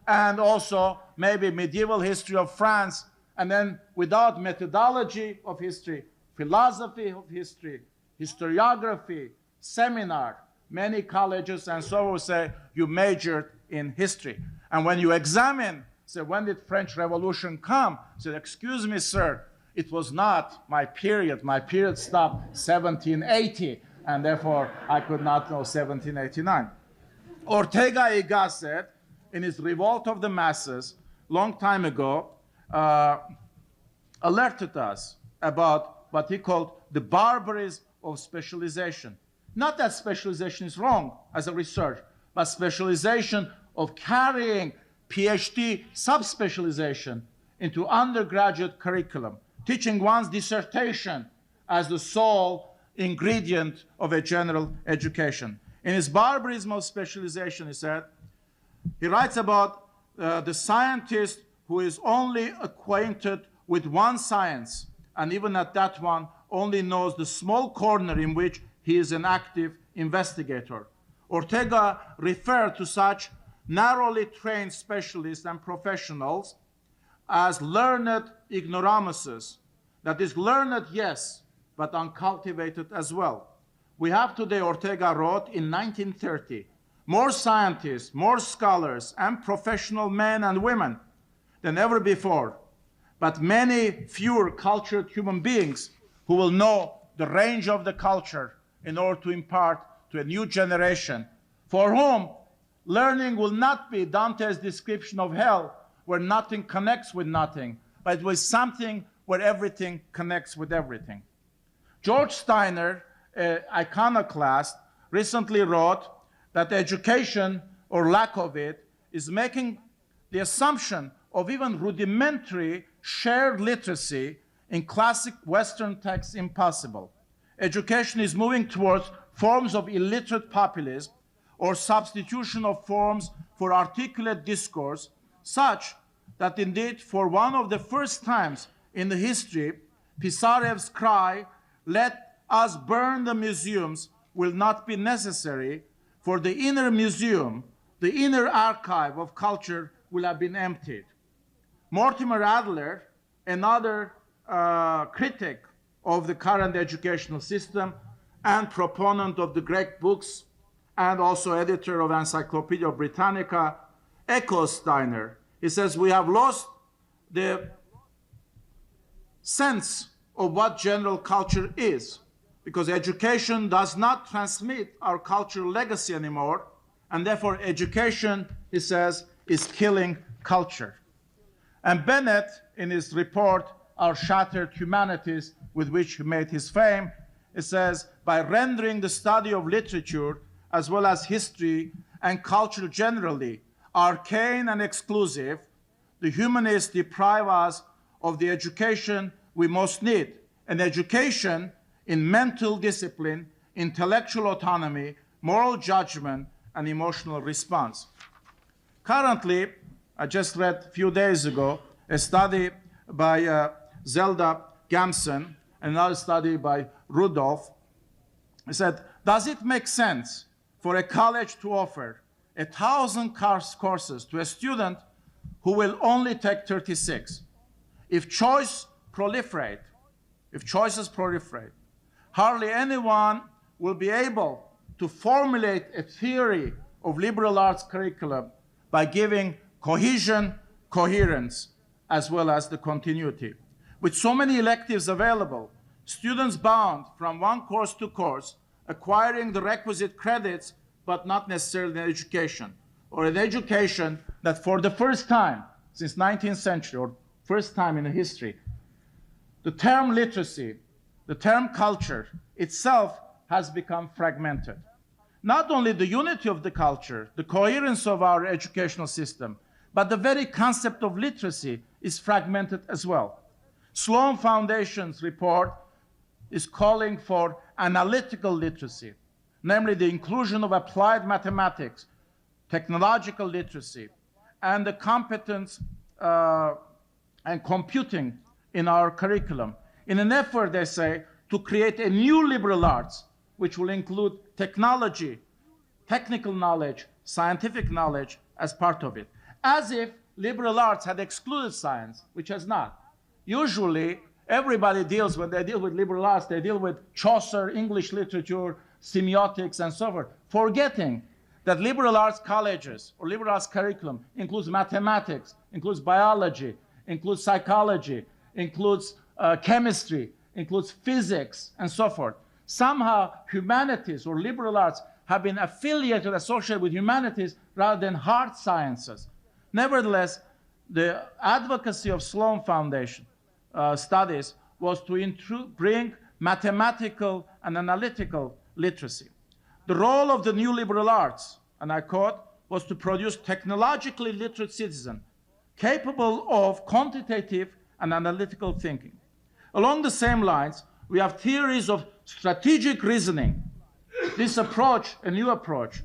and also maybe medieval history of France, and then without methodology of history, philosophy of history, historiography, seminar, many colleges and so will say you majored in history. And when you examine, say, when did French Revolution come? Say, excuse me, sir, it was not my period. My period stopped 1780, and therefore I could not know 1789. Ortega y Gasset, in his Revolt of the Masses, long time ago, alerted us about what he called the barbarism of specialization. Not that specialization is wrong as a research, but specialization of carrying PhD subspecialization into undergraduate curriculum, teaching one's dissertation as the sole ingredient of a general education. In his barbarism of specialization, he writes about the scientist who is only acquainted with one science, and even at that one, only knows the small corner in which he is an active investigator. Ortega referred to such narrowly trained specialists and professionals as learned ignoramuses. That is, learned, yes, but uncultivated as well. We have today, Ortega wrote in 1930, more scientists, more scholars, and professional men and women than ever before, but many fewer cultured human beings who will know the range of the culture in order to impart to a new generation, for whom learning will not be Dante's description of hell, where nothing connects with nothing, but it was something where everything connects with everything. George Steiner, an iconoclast, recently wrote that education, or lack of it, is making the assumption of even rudimentary shared literacy in classic Western texts impossible. Education is moving towards forms of illiterate populism or substitution of forms for articulate discourse, such that indeed for one of the first times in the history, Pisarev's cry, "Let us burn the museums," will not be necessary, for the inner museum, the inner archive of culture will have been emptied. Mortimer Adler, another critic of the current educational system and proponent of the Greek books and also editor of Encyclopedia Britannica, echoes Steiner. He says, we have lost the sense of what general culture is, because education does not transmit our cultural legacy anymore, and therefore education, he says, is killing culture. And Bennett, in his report, Our Shattered Humanities, with which he made his fame, it says, by rendering the study of literature as well as history and culture generally arcane and exclusive, the humanists deprive us of the education we most need, an education in mental discipline, intellectual autonomy, moral judgment, and emotional response. Currently, I just read a few days ago a study by Zelda Gamson, another study by Rudolph. He said, does it make sense for a college to offer 1,000 courses to a student who will only take 36? If choices proliferate, hardly anyone will be able to formulate a theory of liberal arts curriculum by giving cohesion, coherence, as well as the continuity. With so many electives available, students bound from one course to course, acquiring the requisite credits, but not necessarily an education, or an education that for the first time since 19th century, or first time in the history, the term literacy, the term culture itself has become fragmented. Not only the unity of the culture, the coherence of our educational system, but the very concept of literacy is fragmented as well. Sloan Foundation's report is calling for analytical literacy, namely the inclusion of applied mathematics, technological literacy, and the competence and computing in our curriculum, in an effort, they say, to create a new liberal arts, which will include technology, technical knowledge, scientific knowledge as part of it. As if liberal arts had excluded science, which has not. Usually, everybody deals, when they deal with liberal arts, they deal with Chaucer, English literature, semiotics, and so forth, forgetting that liberal arts colleges or liberal arts curriculum includes mathematics, includes biology, includes psychology, includes chemistry, includes physics, and so forth. Somehow, humanities or liberal arts have been affiliated, associated with humanities rather than hard sciences. Nevertheless, the advocacy of Sloan Foundation studies was to bring mathematical and analytical literacy. The role of the new liberal arts, and I quote, was to produce technologically literate citizens capable of quantitative and analytical thinking. Along the same lines, we have theories of strategic reasoning. This approach, a new approach,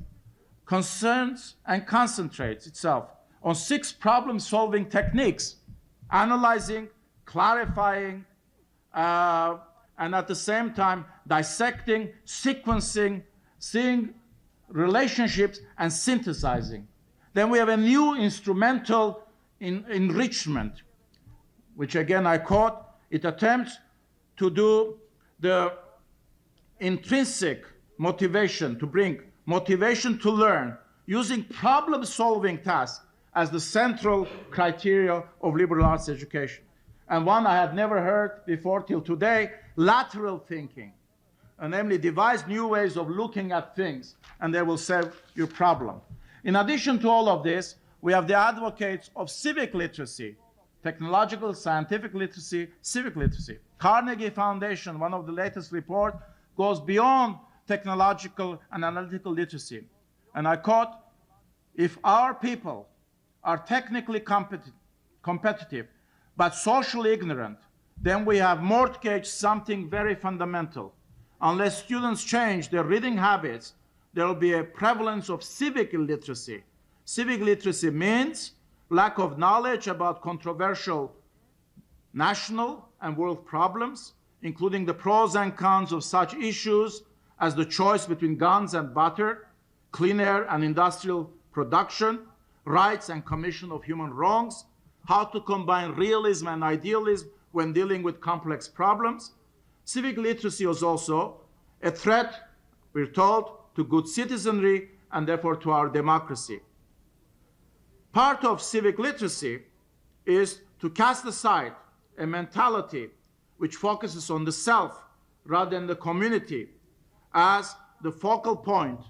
concerns and concentrates itself on 6 problem-solving techniques, analyzing, clarifying, and at the same time dissecting, sequencing, seeing relationships, and synthesizing. Then we have a new instrumental enrichment, which again I quote, it attempts to do the intrinsic motivation, to bring motivation to learn using problem-solving tasks as the central criteria of liberal arts education. And one I had never heard before till today, lateral thinking, namely devise new ways of looking at things, and they will solve your problem. In addition to all of this, we have the advocates of civic literacy, technological, scientific literacy, civic literacy. Carnegie Foundation, one of the latest reports, goes beyond technological and analytical literacy. And I quote, if our people are technically competitive, but socially ignorant, then we have mortgaged something very fundamental. Unless students change their reading habits, there will be a prevalence of civic illiteracy. Civic literacy means lack of knowledge about controversial national and world problems, including the pros and cons of such issues as the choice between guns and butter, clean air and industrial production, rights and commission of human wrongs, how to combine realism and idealism when dealing with complex problems. Civic literacy is also a threat, we're told, to good citizenry and therefore to our democracy. Part of civic literacy is to cast aside a mentality which focuses on the self rather than the community as the focal point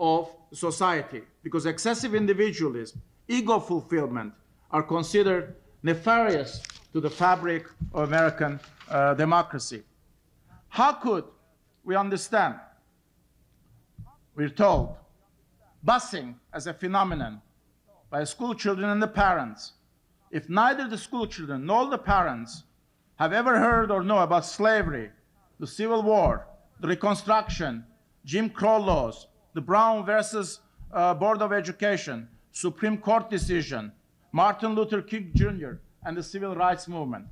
of society, because excessive individualism, ego fulfillment are considered nefarious to the fabric of American democracy. How could we understand, we're told, busing as a phenomenon by school children and the parents, if neither the school children nor the parents have ever heard or know about slavery, the Civil War, the Reconstruction, Jim Crow laws, the Brown versus Board of Education, Supreme Court decision, Martin Luther King Jr., and the Civil Rights Movement,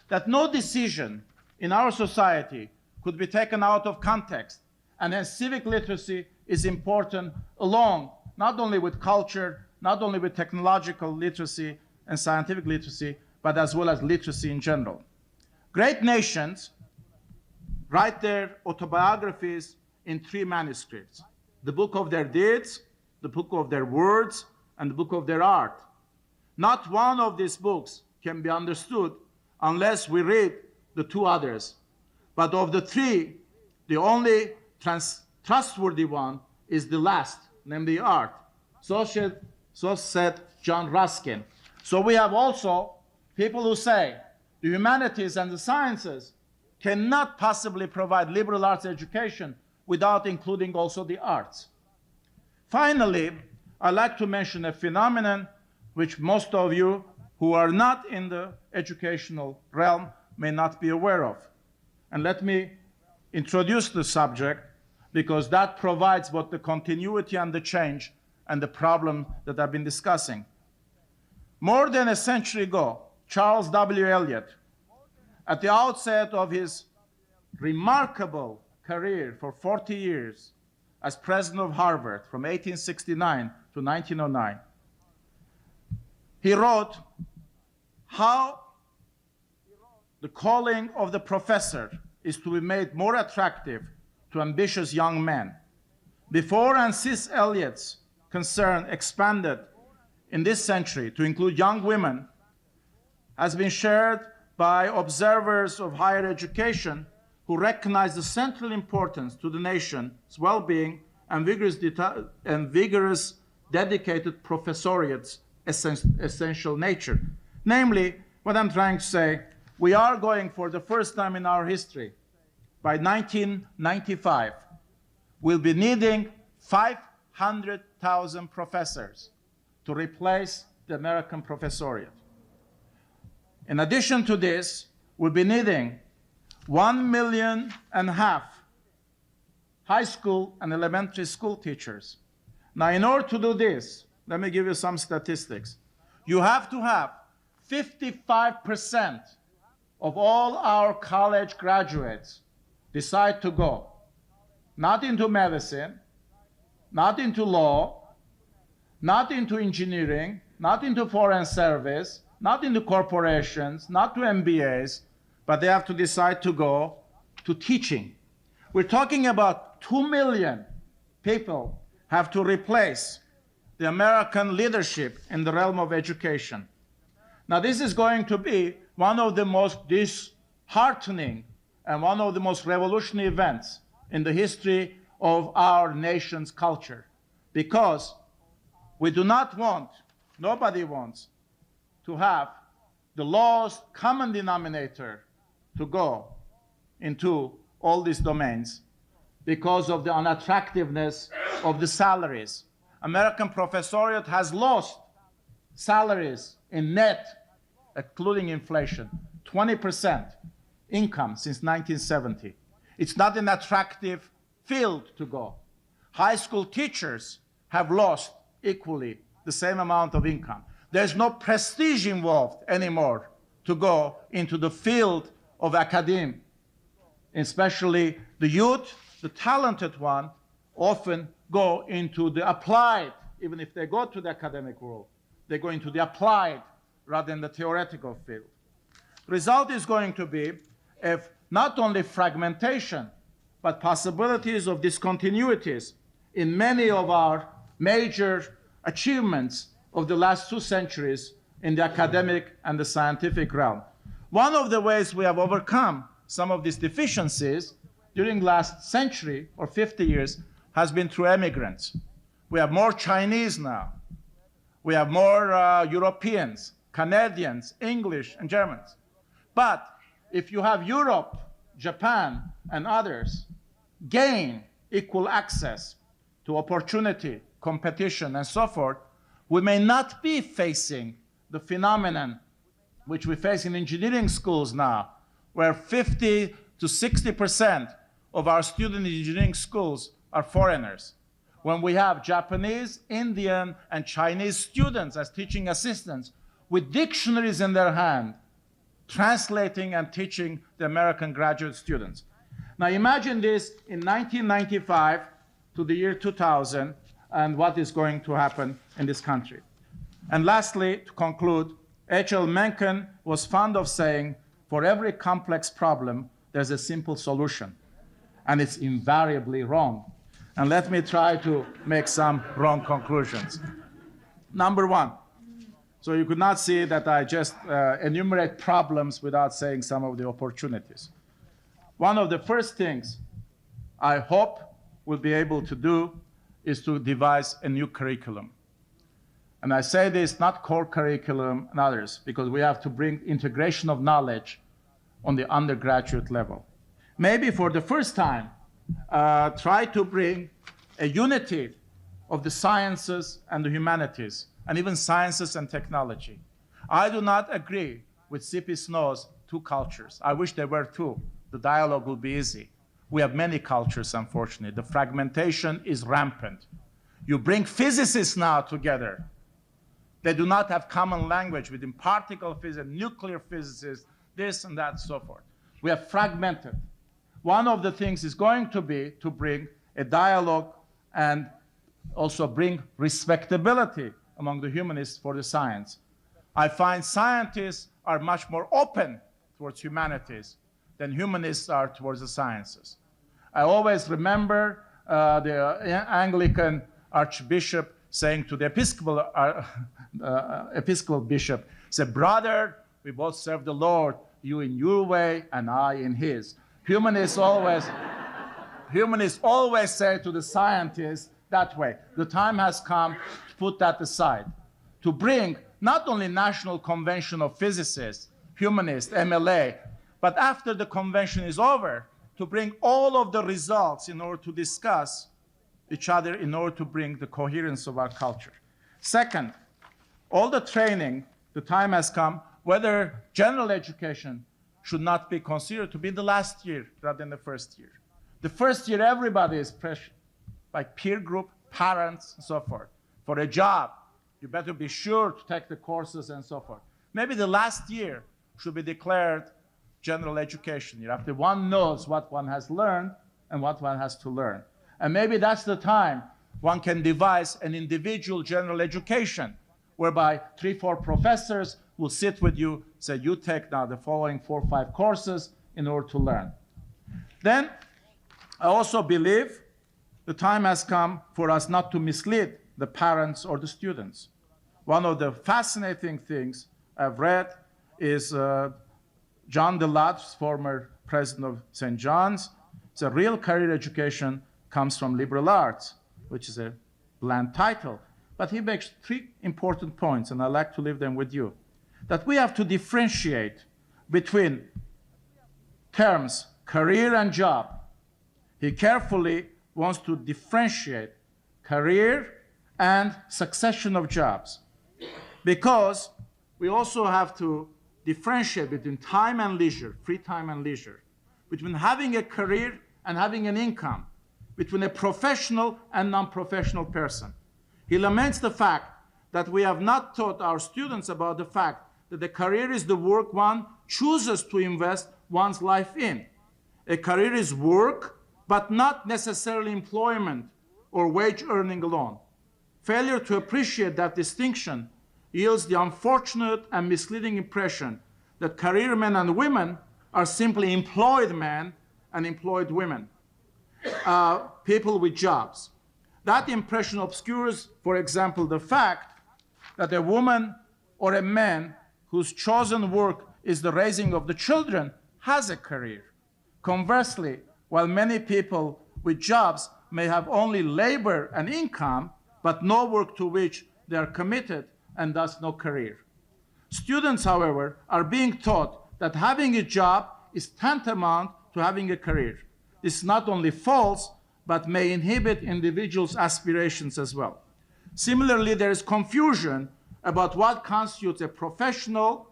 that no decision in our society could be taken out of context, and hence civic literacy is important along not only with culture, not only with technological literacy and scientific literacy, but as well as literacy in general. Great nations write their autobiographies in 3 manuscripts: the book of their deeds, the book of their words, and the book of their art. Not one of these books can be understood unless we read the 2 others. But of the 3, the only trustworthy one is the last, namely art. So said John Ruskin. So we have also people who say the humanities and the sciences cannot possibly provide liberal arts education without including also the arts. Finally, I'd like to mention a phenomenon which most of you who are not in the educational realm may not be aware of. And let me introduce the subject, because that provides both the continuity and the change and the problem that I've been discussing. More than a century ago, Charles W. Eliot, at the outset of his remarkable career for 40 years as president of Harvard from 1869 to 1909, he wrote how the calling of the professor is to be made more attractive to ambitious young men. Before and since Eliot's concern expanded in this century to include young women, has been shared by observers of higher education who recognize the central importance to the nation's well-being and vigorous dedicated professoriate's essential nature. Namely, what I'm trying to say, we are going for the first time in our history, by 1995, we'll be needing 500,000 professors to replace the American professoriate. In addition to this, we'll be needing 1.5 million high school and elementary school teachers. Now, in order to do this, let me give you some statistics. You have to have 55% of all our college graduates decide to go not into medicine, not into law, not into engineering, not into foreign service, not into corporations, not to MBAs, but they have to decide to go to teaching. We're talking about 2 million people have to replace the American leadership in the realm of education. Now, this is going to be one of the most disheartening and one of the most revolutionary events in the history of our nation's culture, because We do not want, nobody wants, to have the lowest common denominator to go into all these domains because of the unattractiveness of the salaries. American professoriate has lost salaries in net, including inflation, 20% income since 1970. It's not an attractive field to go. High school teachers have lost equally the same amount of income. There's no prestige involved anymore to go into the field of academia, especially the youth, the talented one, often go into the applied. Even if they go to the academic world, they go into the applied rather than the theoretical field. The result is going to be if not only fragmentation, but possibilities of discontinuities in many of our major achievements of the last 2 centuries in the academic and the scientific realm. One of the ways we have overcome some of these deficiencies during last century or 50 years has been through immigrants. We have more Chinese now. We have more Europeans, Canadians, English, and Germans. But if you have Europe, Japan, and others gain equal access to opportunity, competition, and so forth, we may not be facing the phenomenon which we face in engineering schools now, where 50 to 60% of our students in engineering schools are foreigners. When we have Japanese, Indian, and Chinese students as teaching assistants with dictionaries in their hand, translating and teaching the American graduate students. Now imagine this in 1995 to the year 2000 and what is going to happen in this country. And lastly, to conclude, H.L. Mencken was fond of saying, for every complex problem, there's a simple solution. And it's invariably wrong. And let me try to make some wrong conclusions. Number one, so you could not see that I just enumerate problems without saying some of the opportunities. One of the first things I hope we'll be able to do is to devise a new curriculum. And I say this, not core curriculum and others, because we have to bring integration of knowledge on the undergraduate level. Maybe for the first time, try to bring a unity of the sciences and the humanities, and even sciences and technology. I do not agree with C.P. Snow's 2 cultures. I wish there were 2. The dialogue will be easy. We have many cultures, unfortunately. The fragmentation is rampant. You bring physicists now together. They do not have common language within particle physics, nuclear physicists, this and that, so forth. We have fragmented. One of the things is going to be to bring a dialogue and also bring respectability among the humanists for the science. I find scientists are much more open towards humanities than humanists are towards the sciences. I always remember the Anglican Archbishop saying to the Episcopal bishop, said, brother, we both serve the Lord, you in your way and I in his. Humanists always say to the scientists that way. The time has come to put that aside, to bring not only National Convention of Physicists, Humanists, MLA, but after the convention is over, to bring all of the results in order to discuss each other in order to bring the coherence of our culture. Second, all the training, the time has come, whether general education should not be considered to be the last year rather than the first year. The first year, everybody is pressured, like peer group, parents, and so forth. For a job, you better be sure to take the courses and so forth. Maybe the last year should be declared general education year, after one knows what one has learned and what one has to learn. And maybe that's the time one can devise an individual general education, whereby 3-4 professors will sit with you, say, you take now the following 4 or 5 courses in order to learn. Then, I also believe the time has come for us not to mislead the parents or the students. One of the fascinating things I've read is John DeLatte's, former president of St. John's. It's a real career education comes from liberal arts, which is a bland title. But he makes three important points, and I'd like to leave them with you. That we have to differentiate between terms career and job. He carefully wants to differentiate career and succession of jobs, because we also have to differentiate between time and leisure, free time and leisure, between having a career and having an income, between a professional and non-professional person. He laments the fact that we have not taught our students about the fact that the career is the work one chooses to invest one's life in. A career is work, but not necessarily employment or wage earning alone. Failure to appreciate that distinction yields the unfortunate and misleading impression that career men and women are simply employed men and employed women, people with jobs. That impression obscures, for example, the fact that a woman or a man whose chosen work is the raising of the children has a career. Conversely, while many people with jobs may have only labor and income, but no work to which they are committed and thus no career. Students, however, are being taught that having a job is tantamount to having a career. This is not only false, but may inhibit individuals' aspirations as well. Similarly, there is confusion about what constitutes a professional.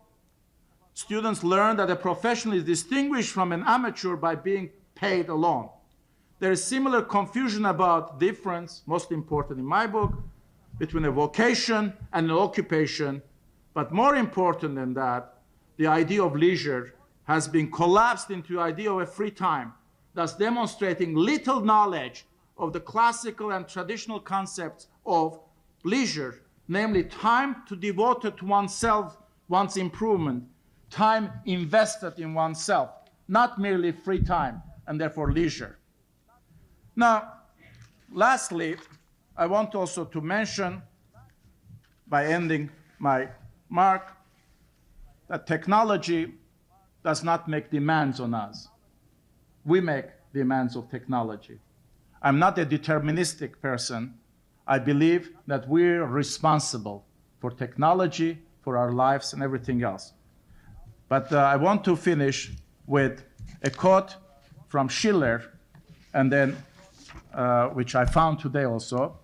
Students learn that a professional is distinguished from an amateur by being paid alone. There is similar confusion about difference, most important in my book, between a vocation and an occupation. But more important than that, the idea of leisure has been collapsed into the idea of a free time, thus demonstrating little knowledge of the classical and traditional concepts of leisure, namely time to devote to oneself, one's improvement, time invested in oneself, not merely free time and therefore leisure. Now, lastly, I want also to mention, by ending my mark, that technology does not make demands on us. We make demands of technology. I'm not a deterministic person. I believe that we're responsible for technology, for our lives, and everything else. But I want to finish with a quote from Schiller, and then, which I found today also.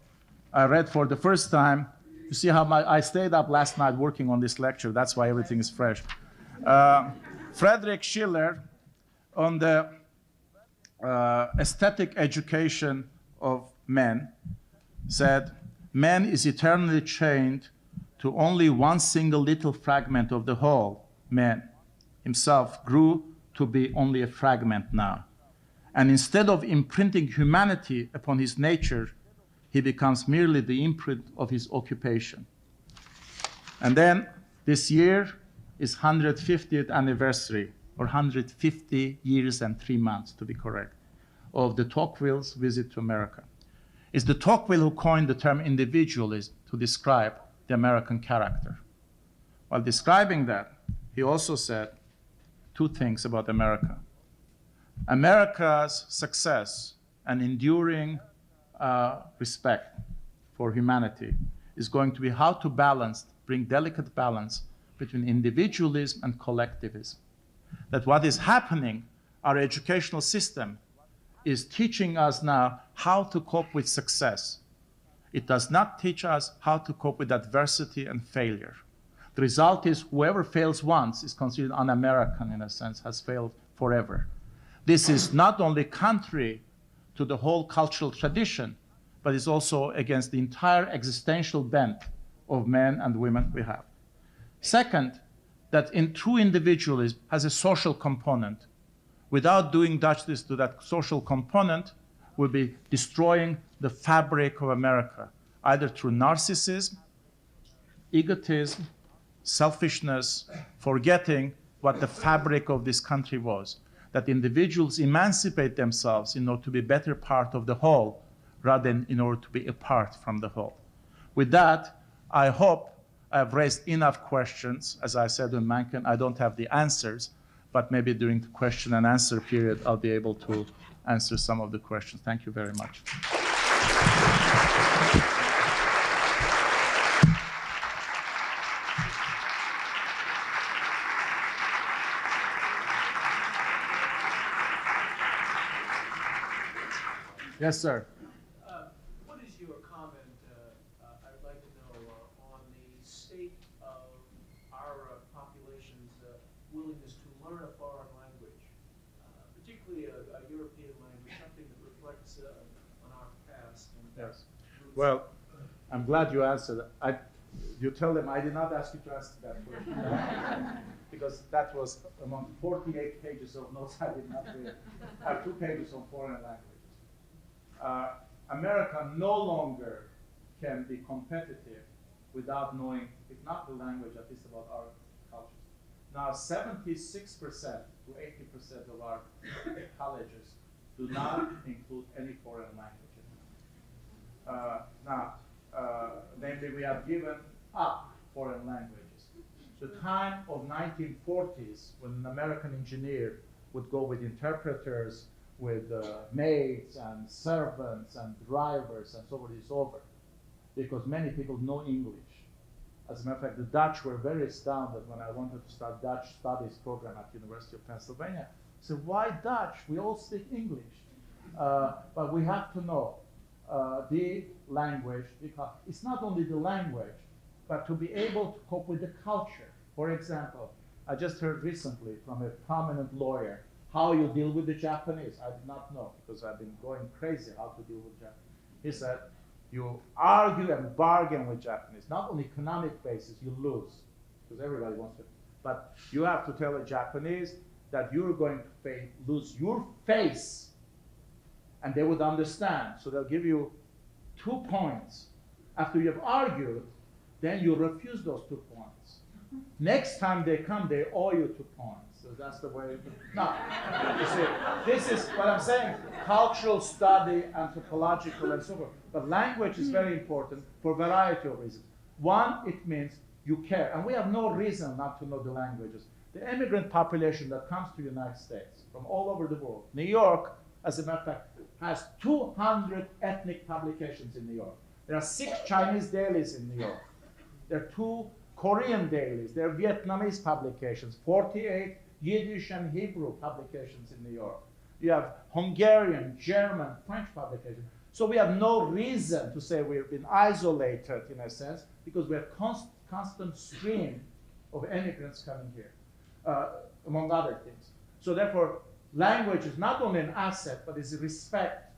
I read for the first time. You see how I stayed up last night working on this lecture. That's why everything is fresh. Friedrich Schiller, on the aesthetic education of men, said, "Man is eternally chained to only one single little fragment of the whole. Man himself grew to be only a fragment now. And instead of imprinting humanity upon his nature, he becomes merely the imprint of his occupation." And then this year is 150th anniversary, or 150 years and 3 months to be correct, of de Tocqueville's visit to America. It's de Tocqueville who coined the term individualism to describe the American character. While describing that, he also said two things about America. America's success and enduring respect for humanity is going to be how to balance, bring delicate balance between individualism and collectivism. That what is happening, our educational system is teaching us now how to cope with success. It does not teach us how to cope with adversity and failure. The result is whoever fails once is considered un-American in a sense, has failed forever. This is not only contrary to the whole cultural tradition, but is also against the entire existential bent of men and women we have. Second, that in true individualism has a social component. Without doing justice to that social component, we'll be destroying the fabric of America, either through narcissism, egotism, selfishness, forgetting what the fabric of this country was, that individuals emancipate themselves in order to be better part of the whole, rather than in order to be apart from the whole. With that, I hope I've raised enough questions. As I said in Mankin, I don't have the answers, but maybe during the question and answer period, I'll be able to answer some of the questions. Thank you very much. Yes, sir. What is your comment, I'd like to know, on the state of our population's willingness to learn a foreign language, particularly a European language, something that reflects on our past? And Yes. Well, I'm glad you answered. You tell them I did not ask you to answer that question. Because that was among 48 pages of notes I did not read. I have 2 pages on foreign languages. America no longer can be competitive without knowing, if not the language, at least about our cultures. Now, 76% to 80% of our colleges do not include any foreign language. Namely, we have given up foreign languages. The time of 1940s, when an American engineer would go with interpreters, with maids and servants and drivers and so on, is over, because many people know English. As a matter of fact, the Dutch were very astounded when I wanted to start Dutch studies program at the University of Pennsylvania. I said, why Dutch? We all speak English. But we have to know the language, because it's not only the language, but to be able to cope with the culture. For example, I just heard recently from a prominent lawyer how you deal with the Japanese. I did not know, because I've been going crazy how to deal with Japanese. He said, you argue and bargain with Japanese. Not on economic basis, you lose, because everybody wants to. But you have to tell a Japanese that you're going to lose your face, and they would understand. So they'll give you 2 points. After you have argued, then you refuse those 2 points. Next time they come, they owe you 2 points. So that's the way. Now, you see, this is what I'm saying, cultural study, anthropological, and so forth. But language is very important for a variety of reasons. One, it means you care. And we have no reason not to know the languages. The immigrant population that comes to the United States from all over the world, New York, as a matter of fact, has 200 ethnic publications in New York. There are 6 Chinese dailies in New York. There are 2 Korean dailies. There are Vietnamese publications, 48 Yiddish and Hebrew publications in New York. You have Hungarian, German, French publications. So we have no reason to say we've been isolated in a sense, because we have constant stream of immigrants coming here, among other things. So therefore, language is not only an asset, but is respect,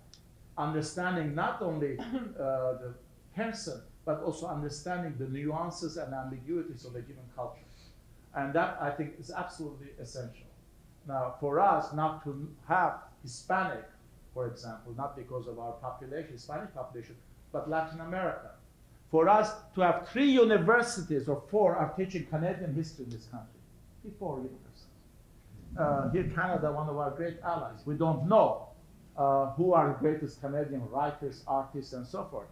understanding not only the person, but also understanding the nuances and ambiguities of a given culture. And that, I think, is absolutely essential. Now, for us not to have Hispanic, for example, not because of our population, Hispanic population, but Latin America. For us to have 3 universities or 4 are teaching Canadian history in this country. 4 universities. Here, Canada, one of our great allies. We don't know who are the greatest Canadian writers, artists, and so forth.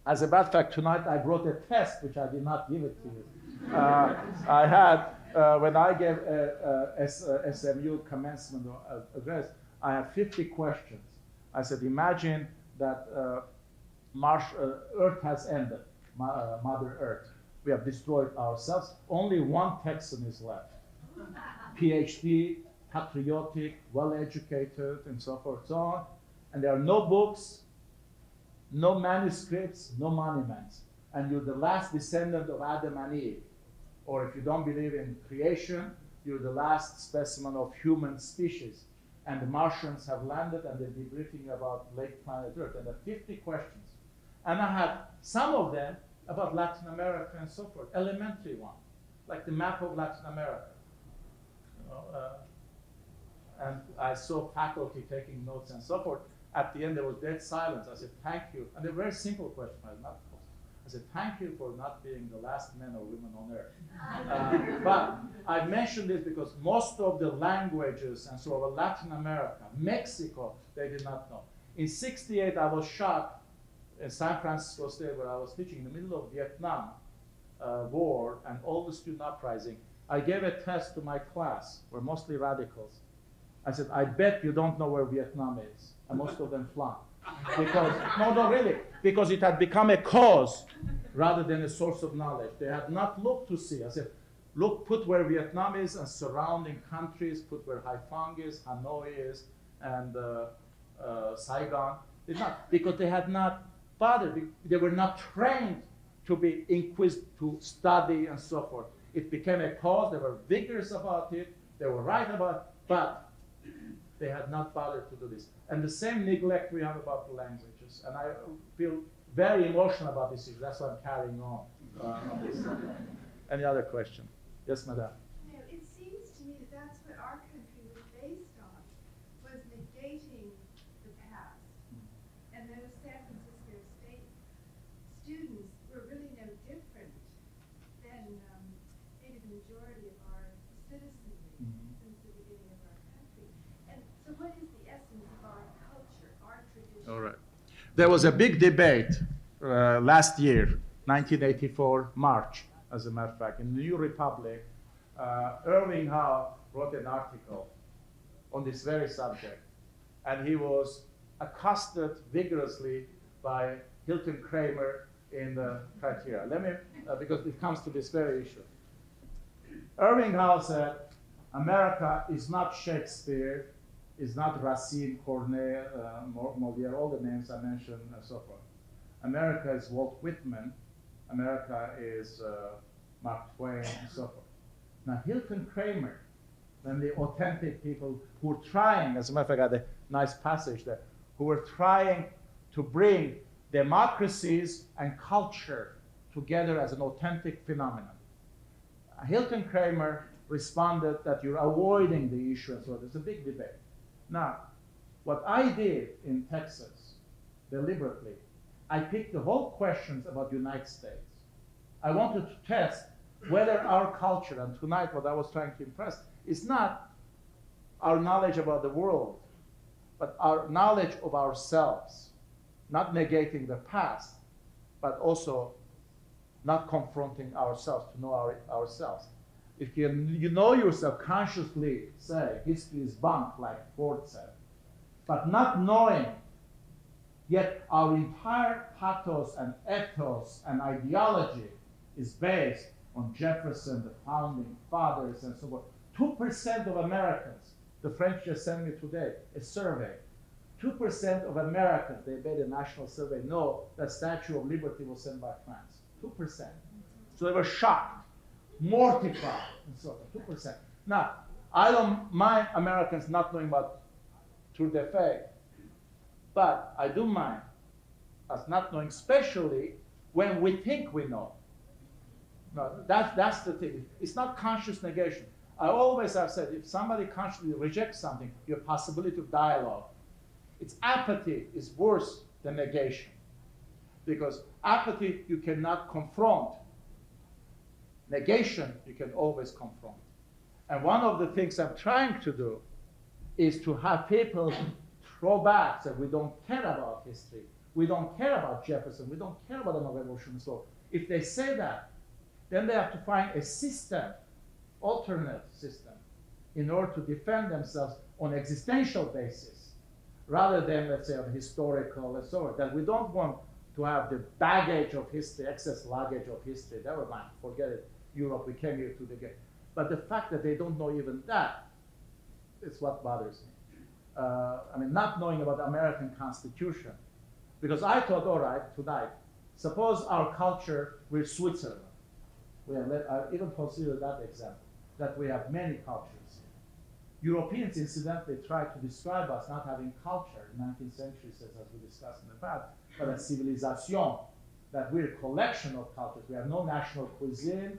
As a matter of fact, tonight I brought a test, which I did not give it to you. I had, when I gave SMU commencement address, I had 50 questions. I said, imagine that Earth has ended, Mother Earth. We have destroyed ourselves. Only one Texan is left. PhD, patriotic, well-educated, and so forth, so on. And there are no books, no manuscripts, no monuments. And you're the last descendant of Adam and Eve. Or if you don't believe in creation, you're the last specimen of human species. And the Martians have landed and they're debriefing about late planet Earth. And there are 50 questions. And I had some of them about Latin America and so forth, elementary one, like the map of Latin America. You know, and I saw faculty taking notes and so forth. At the end, there was dead silence. I said, thank you. And a very simple question. I said, thank you for not being the last men or women on Earth. But I mentioned this because most of the languages and so on, Latin America, Mexico, they did not know. In '68, I was shot in San Francisco State, where I was teaching in the middle of Vietnam War and all the student uprising. I gave a test to my class, were mostly radicals. I said, I bet you don't know where Vietnam is. And most of them flunked. Because, no, really, because it had become a cause rather than a source of knowledge. They had not looked to see. I said, look, put where Vietnam is and surrounding countries, put where Haiphong is, Hanoi is, and Saigon. Did not, because they had not bothered. They were not trained to be inquisitive, to study, and so forth. It became a cause. They were vigorous about it. They were right about it, but they had not bothered to do this. And the same neglect we have about the languages. And I feel very emotional about this issue. That's why I'm carrying on this. Any other question? Yes, madam. It seems to me that that's what our country was based on, was negating the past. And those San Francisco State students were really no different than maybe the majority of our citizenry since the beginning of our country. And so what is the essence of our culture, our tradition? All right. There was a big debate last year, 1984, March, as a matter of fact, in the New Republic. Irving Howe wrote an article on this very subject, and he was accosted vigorously by Hilton Kramer in the criteria. Let me, because it comes to this very issue. Irving Howe said, America is not Shakespeare, is not Racine, Corneille, Molière, all the names I mentioned, and so forth. America is Walt Whitman. America is Mark Twain, and so forth. Now, Hilton Kramer, and the authentic people who were trying, as a matter of fact, I had a nice passage there, who were trying to bring democracies and culture together as an authentic phenomenon. Hilton Kramer responded that you're avoiding the issue, and so there's a big debate. Now, what I did in Texas, deliberately, I picked the whole questions about the United States. I wanted to test whether our culture, and tonight what I was trying to impress, is not our knowledge about the world, but our knowledge of ourselves, not negating the past, but also not confronting ourselves, to know ourselves. If you know yourself, consciously say history is bunk, like Ford said, but not knowing, yet our entire pathos and ethos and ideology is based on Jefferson, the founding fathers, and so forth. 2% of Americans, the French just sent me today a survey, 2% of Americans, they made a national survey, know that Statue of Liberty was sent by France. 2%. So they were shocked, mortified, and so on. 2%. Now, I don't mind Americans not knowing about Tour de Fête, but I do mind us not knowing, especially when we think we know. No, that's the thing. It's not conscious negation. I always have said, if somebody consciously rejects something, you have possibility of dialogue. It's apathy is worse than negation. Because apathy, you cannot confront. Negation, you can always confront. And one of the things I'm trying to do is to have people throw back, say, we don't care about history. We don't care about Jefferson. We don't care about the revolution. So if they say that, then they have to find a system, alternate system, in order to defend themselves on existential basis, rather than, let's say, on historical and so on. That we don't want to have the baggage of history, excess luggage of history. Never mind, forget it. Europe, we came here to the game. But the fact that they don't know even that is what bothers me. I mean, not knowing about the American Constitution. Because I thought, all right, tonight, suppose our culture, we're Switzerland. I even consider that example, that we have many cultures. Europeans, incidentally, try to describe us not having culture. The 19th century says, as we discussed in the past, but a civilization, that we're a collection of cultures. We have no national cuisine.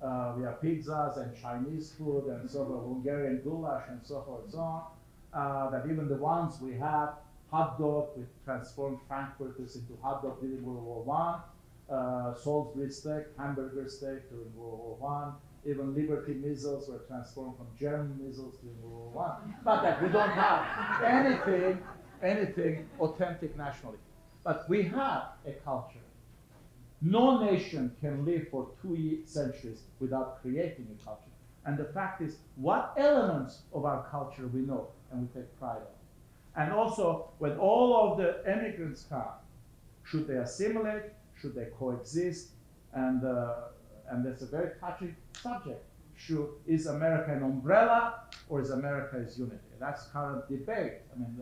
We have pizzas and Chinese food and so forth, Hungarian goulash and so forth and so on. That even the ones we have, hot dog, we transformed Frankfurters into hot dog during World War I. Salisbury steak, hamburger steak during World War I. Even Liberty missiles were transformed from German missiles during World War I. But that we don't have anything authentic nationally. But we have a culture. No nation can live for 2 centuries without creating a culture. And the fact is, what elements of our culture we know and we take pride on. And also, when all of the immigrants come, should they assimilate? Should they coexist? And that's a very touchy subject. Is America an umbrella or is America is unity? That's current debate. I mean,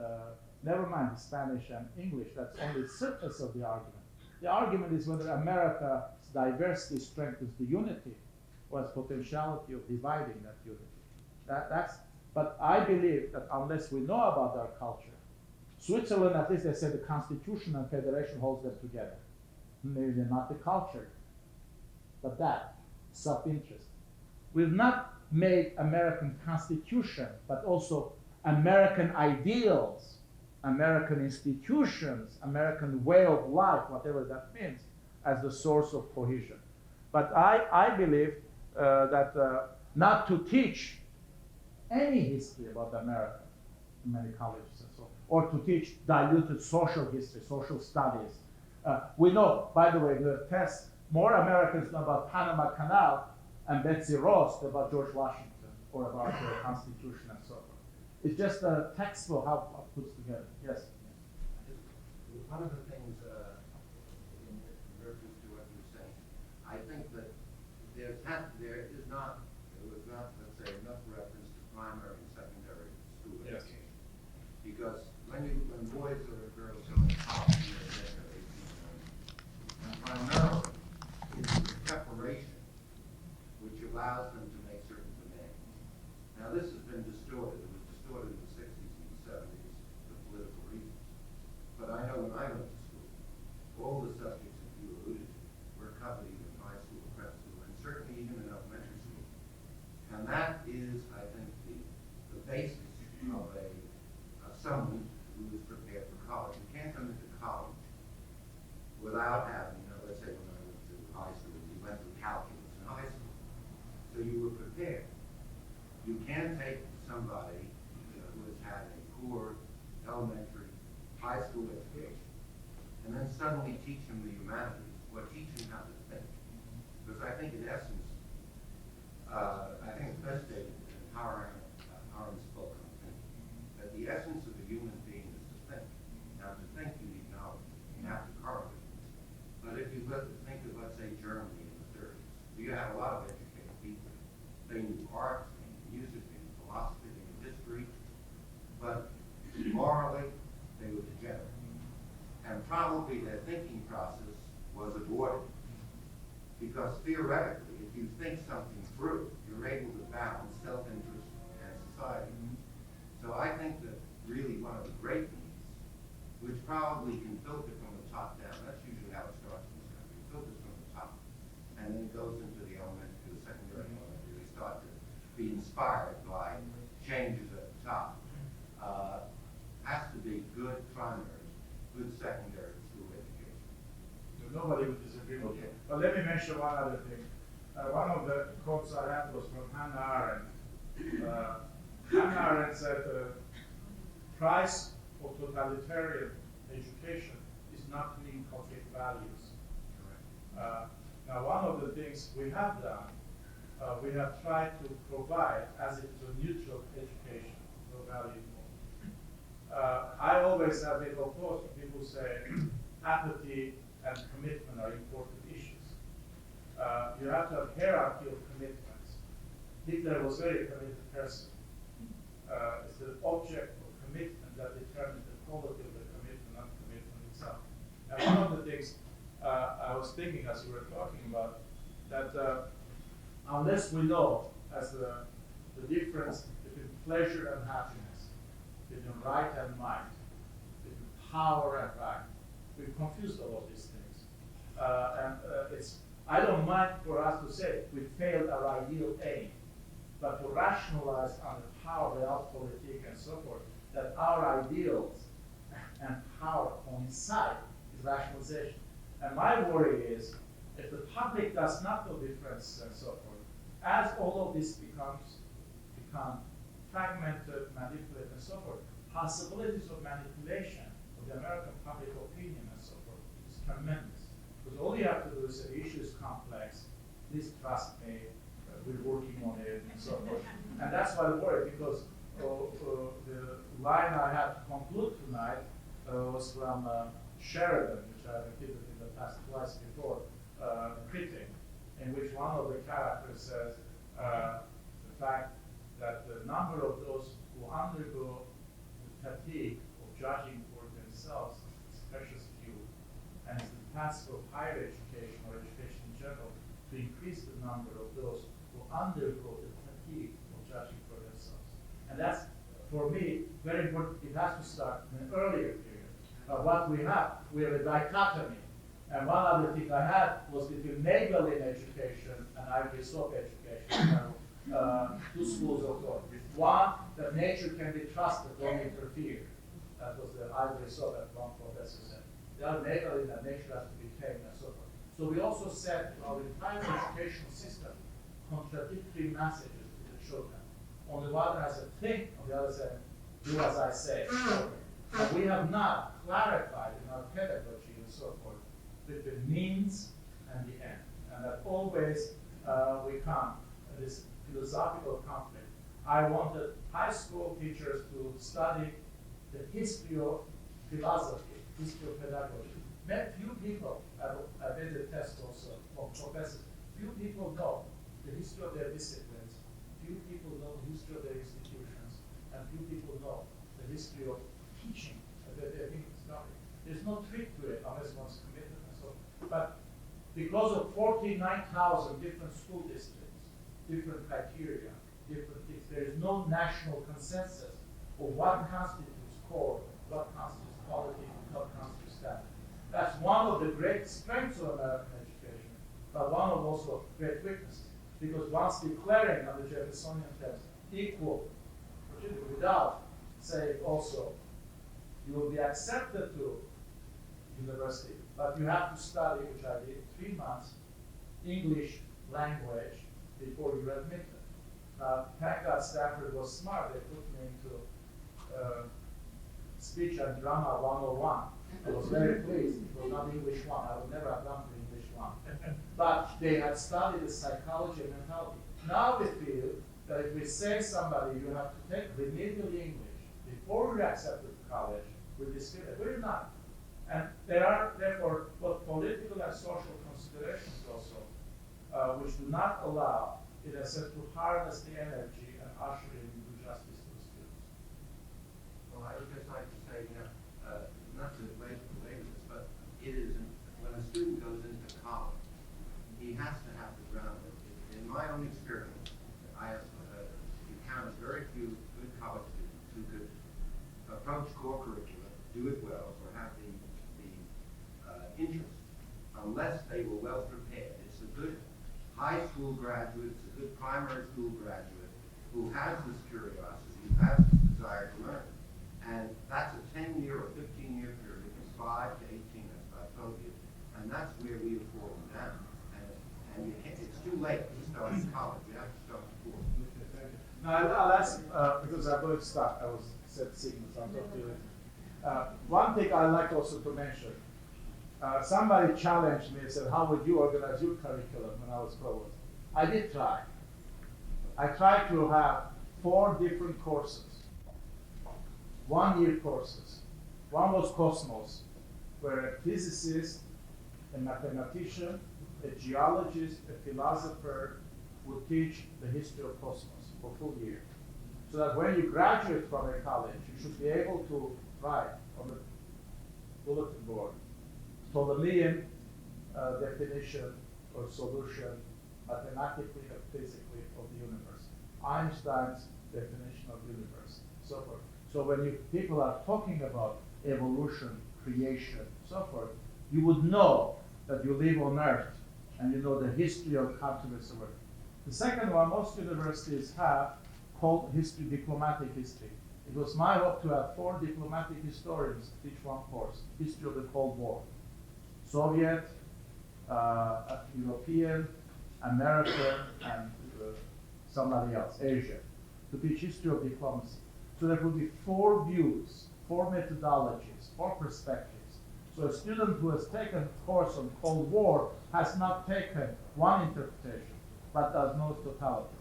never mind Spanish and English, that's only the surface of the argument. The argument is whether America's diversity strengthens the unity or has potentiality of dividing that unity. But I believe that unless we know about our culture, Switzerland, at least they say the constitution and federation holds them together. Maybe not the culture, but that, self-interest. We've not made American constitution, but also American ideals, American institutions, American way of life, whatever that means, as the source of cohesion. But I believe that not to teach any history about America in many colleges and so on, or to teach diluted social history, social studies. We know, by the way, the test, more Americans know about Panama Canal and Betsy Ross than about George Washington or about the Constitution and so forth. It's just a textbook how it puts together. Yes? One of the things in reference to what you're saying, I think that there was not, let's say, enough reference to primary and secondary school education. Because when boys or girls go to college, and primarily it's the preparation which allows them to make certain demands. Now this has been distorted. It was distorted in the 60s and the 70s for political reasons. But I know when I went to school, all the subjects that you alluded to were covered even in high school, prep school, and certainly even in elementary school. And that is, I think, the basis of someone who is prepared for college. You can't come into college without having, let's say when I went to high school, we went through calculus in high school. So you were prepared. You can take somebody who has had a poor elementary, high school education, and then suddenly teach him the humanities, or teach him how to think. Because I think in essence, I think it's best stated in Howard's book on thinking, that the essence of a human being is to think. Now to think you need knowledge, you have to correlate. But if you think of, let's say, Germany in the 30s, you had a lot of educated people. They knew art, they knew music, they knew philosophy, they knew history, but morally, they were degenerate. And probably their thinking process was aborted. Because theoretically, if you think something through, you're able to balance self-interest and society. So I think that really one of the great needs, which probably can filter from the top down, that's usually how it starts in this country, it filters from the top, and then it goes into the elementary, to the secondary and elementary. They start to be inspired by changes at the top. Has to be good primary, good secondary school education. Nobody would disagree with you. But let me mention one other thing. One of the quotes I had was from Hannah Arendt. Hannah Arendt said the price for totalitarian education is not to inculcate values. Now, one of the things we have done, we have tried to provide, as it's a neutral education, no value involved. I always have been opposed to people say apathy and commitment are important issues. You have to have hierarchy of commitments. Hitler was a very committed person. It's the object of commitment that determines the quality of the commitment, not commitment itself. And one of the things I was thinking as you were talking about, that unless we know as the difference between pleasure and happiness, between right and might, between power and right, we've confused all of these things. I don't mind for us to say we failed our ideal aim, but to rationalize on the power, realpolitik, and so forth, that our ideals and power coincide is rationalization. And my worry is, if the public does not know difference and so forth, as all of this become fragmented, manipulated, and so forth, possibilities of manipulation of the American public opinion and so forth is tremendous. Because all you have to do is say the issue is complex, please trust me, we're working on it, and so forth. And that's why I worry, because the line I had to conclude tonight was from Sheridan, which I've repeated in the past twice before, Critic, in which one of the characters says the fact that the number of those who undergo the fatigue of judging for themselves is precious few. And it's the task of higher education or education in general to increase the number of those who undergo the fatigue of judging for themselves. And that's, for me, very important. It has to start in an earlier period. What we have a dichotomy. And one other thing I had was between Nagellin education and Ivy Soap education, two schools of thought. One, that nature can be trusted, don't interfere. That was the Ivy Soap that one professor said. The other, Nagellin, that nature has to be tamed and so forth. So we also said our entire educational system contradictory messages to the children. On the one hand, I said, think, on the other side, do as I say. And we have not clarified in our pedagogy and so forth between means and the end. And that always we come to this philosophical conflict. I wanted high school teachers to study the history of philosophy, history of pedagogy. Few people, I did a test also of professors, few people know the history of their disciplines, few people know the history of their institutions, and few people know the history of teaching their study. There's no trick to it unless one's committed and so on. But because of 49,000 different school districts, different criteria, different things, there is no national consensus of what constitutes core, what constitutes quality, what constitutes standard. That's one of the great strengths of American education, but one of also great weaknesses. Because once declaring under Jeffersonian terms equal without saying also you will be accepted to university, but you have to study, which I did, 3 months, English language before you were admitted. Now, thank God Stanford was smart. They put me into speech and drama 101. I was very pleased. It was not English 1. I would never have done the English 1. But they had studied the psychology and mentality. Now we feel that if we say somebody, you have to take remedial English before you're accepted to college, we discriminate. We're not. And there are, therefore, both political and social considerations also, which do not allow, in a sense, to harness the energy and usher in and do justice to the students. Well, I would just like to say, not to labor this, but it is, when a student goes into college, he has to have the ground. In my own experience, I have encountered very few good college students who could approach core curriculum, do it well, or have the interest, unless they were well prepared. It's a good high school graduate, it's a good primary school graduate who has this curiosity, who has this desire to learn. And that's a 10-year or 15-year period, from 5 to 18, as I told you. And that's where we have fallen down. And it's too late to start in college. You have to start before. Now, I'll ask, because I'm going to stop. I was said signals, I'm not doing one thing I'd like also to mention. Somebody challenged me and said, how would you organize your curriculum when I was provost? I did try. I tried to have 4 different courses, 1-year courses. One was Cosmos, where a physicist, a mathematician, a geologist, a philosopher would teach the history of cosmos for a full year. So that when you graduate from a college, you should be able to write on the bulletin board Ptolemaic definition or solution mathematically and physically of the universe, Einstein's definition of the universe, so forth. So when people are talking about evolution, creation, so forth, you would know that you live on Earth and you know the history of continents of Earth. The second one, most universities have called history, diplomatic history. It was my hope to have 4 diplomatic historians teach one course, history of the Cold War. Soviet, European, American, and somebody else, Asia, to teach history of diplomacy. So there would be 4 views, 4 methodologies, 4 perspectives. So a student who has taken a course on Cold War has not taken one interpretation, but does know totality.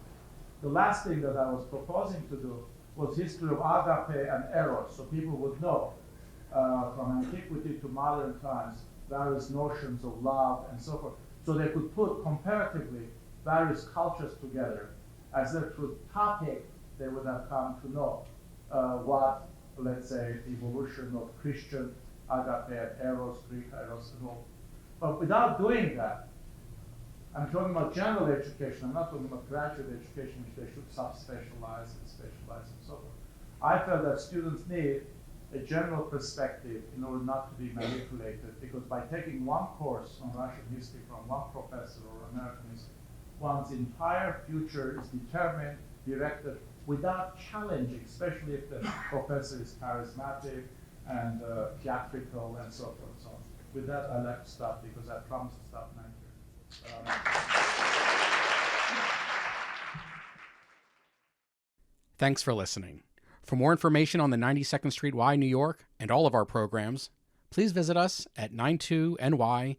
The last thing that I was proposing to do was history of agape and eros, so people would know from antiquity to modern times various notions of love and so forth. So they could put comparatively various cultures together as their true topic they would have come to know what let's say, the evolution of Christian agape, eros, Greek eros, and all. But without doing that, I'm talking about general education, I'm not talking about graduate education, which they should subspecialize and specialize and so forth. I felt that students need a general perspective in order not to be manipulated, because by taking one course on Russian history from one professor or American history, one's entire future is determined, directed, without challenging, especially if the professor is charismatic and theatrical and so forth and so on. With that, I'd like to stop because I promised to stop 9:30. Thanks for listening. For more information on the 92nd Street Y, New York, and all of our programs, please visit us at 92ny.org.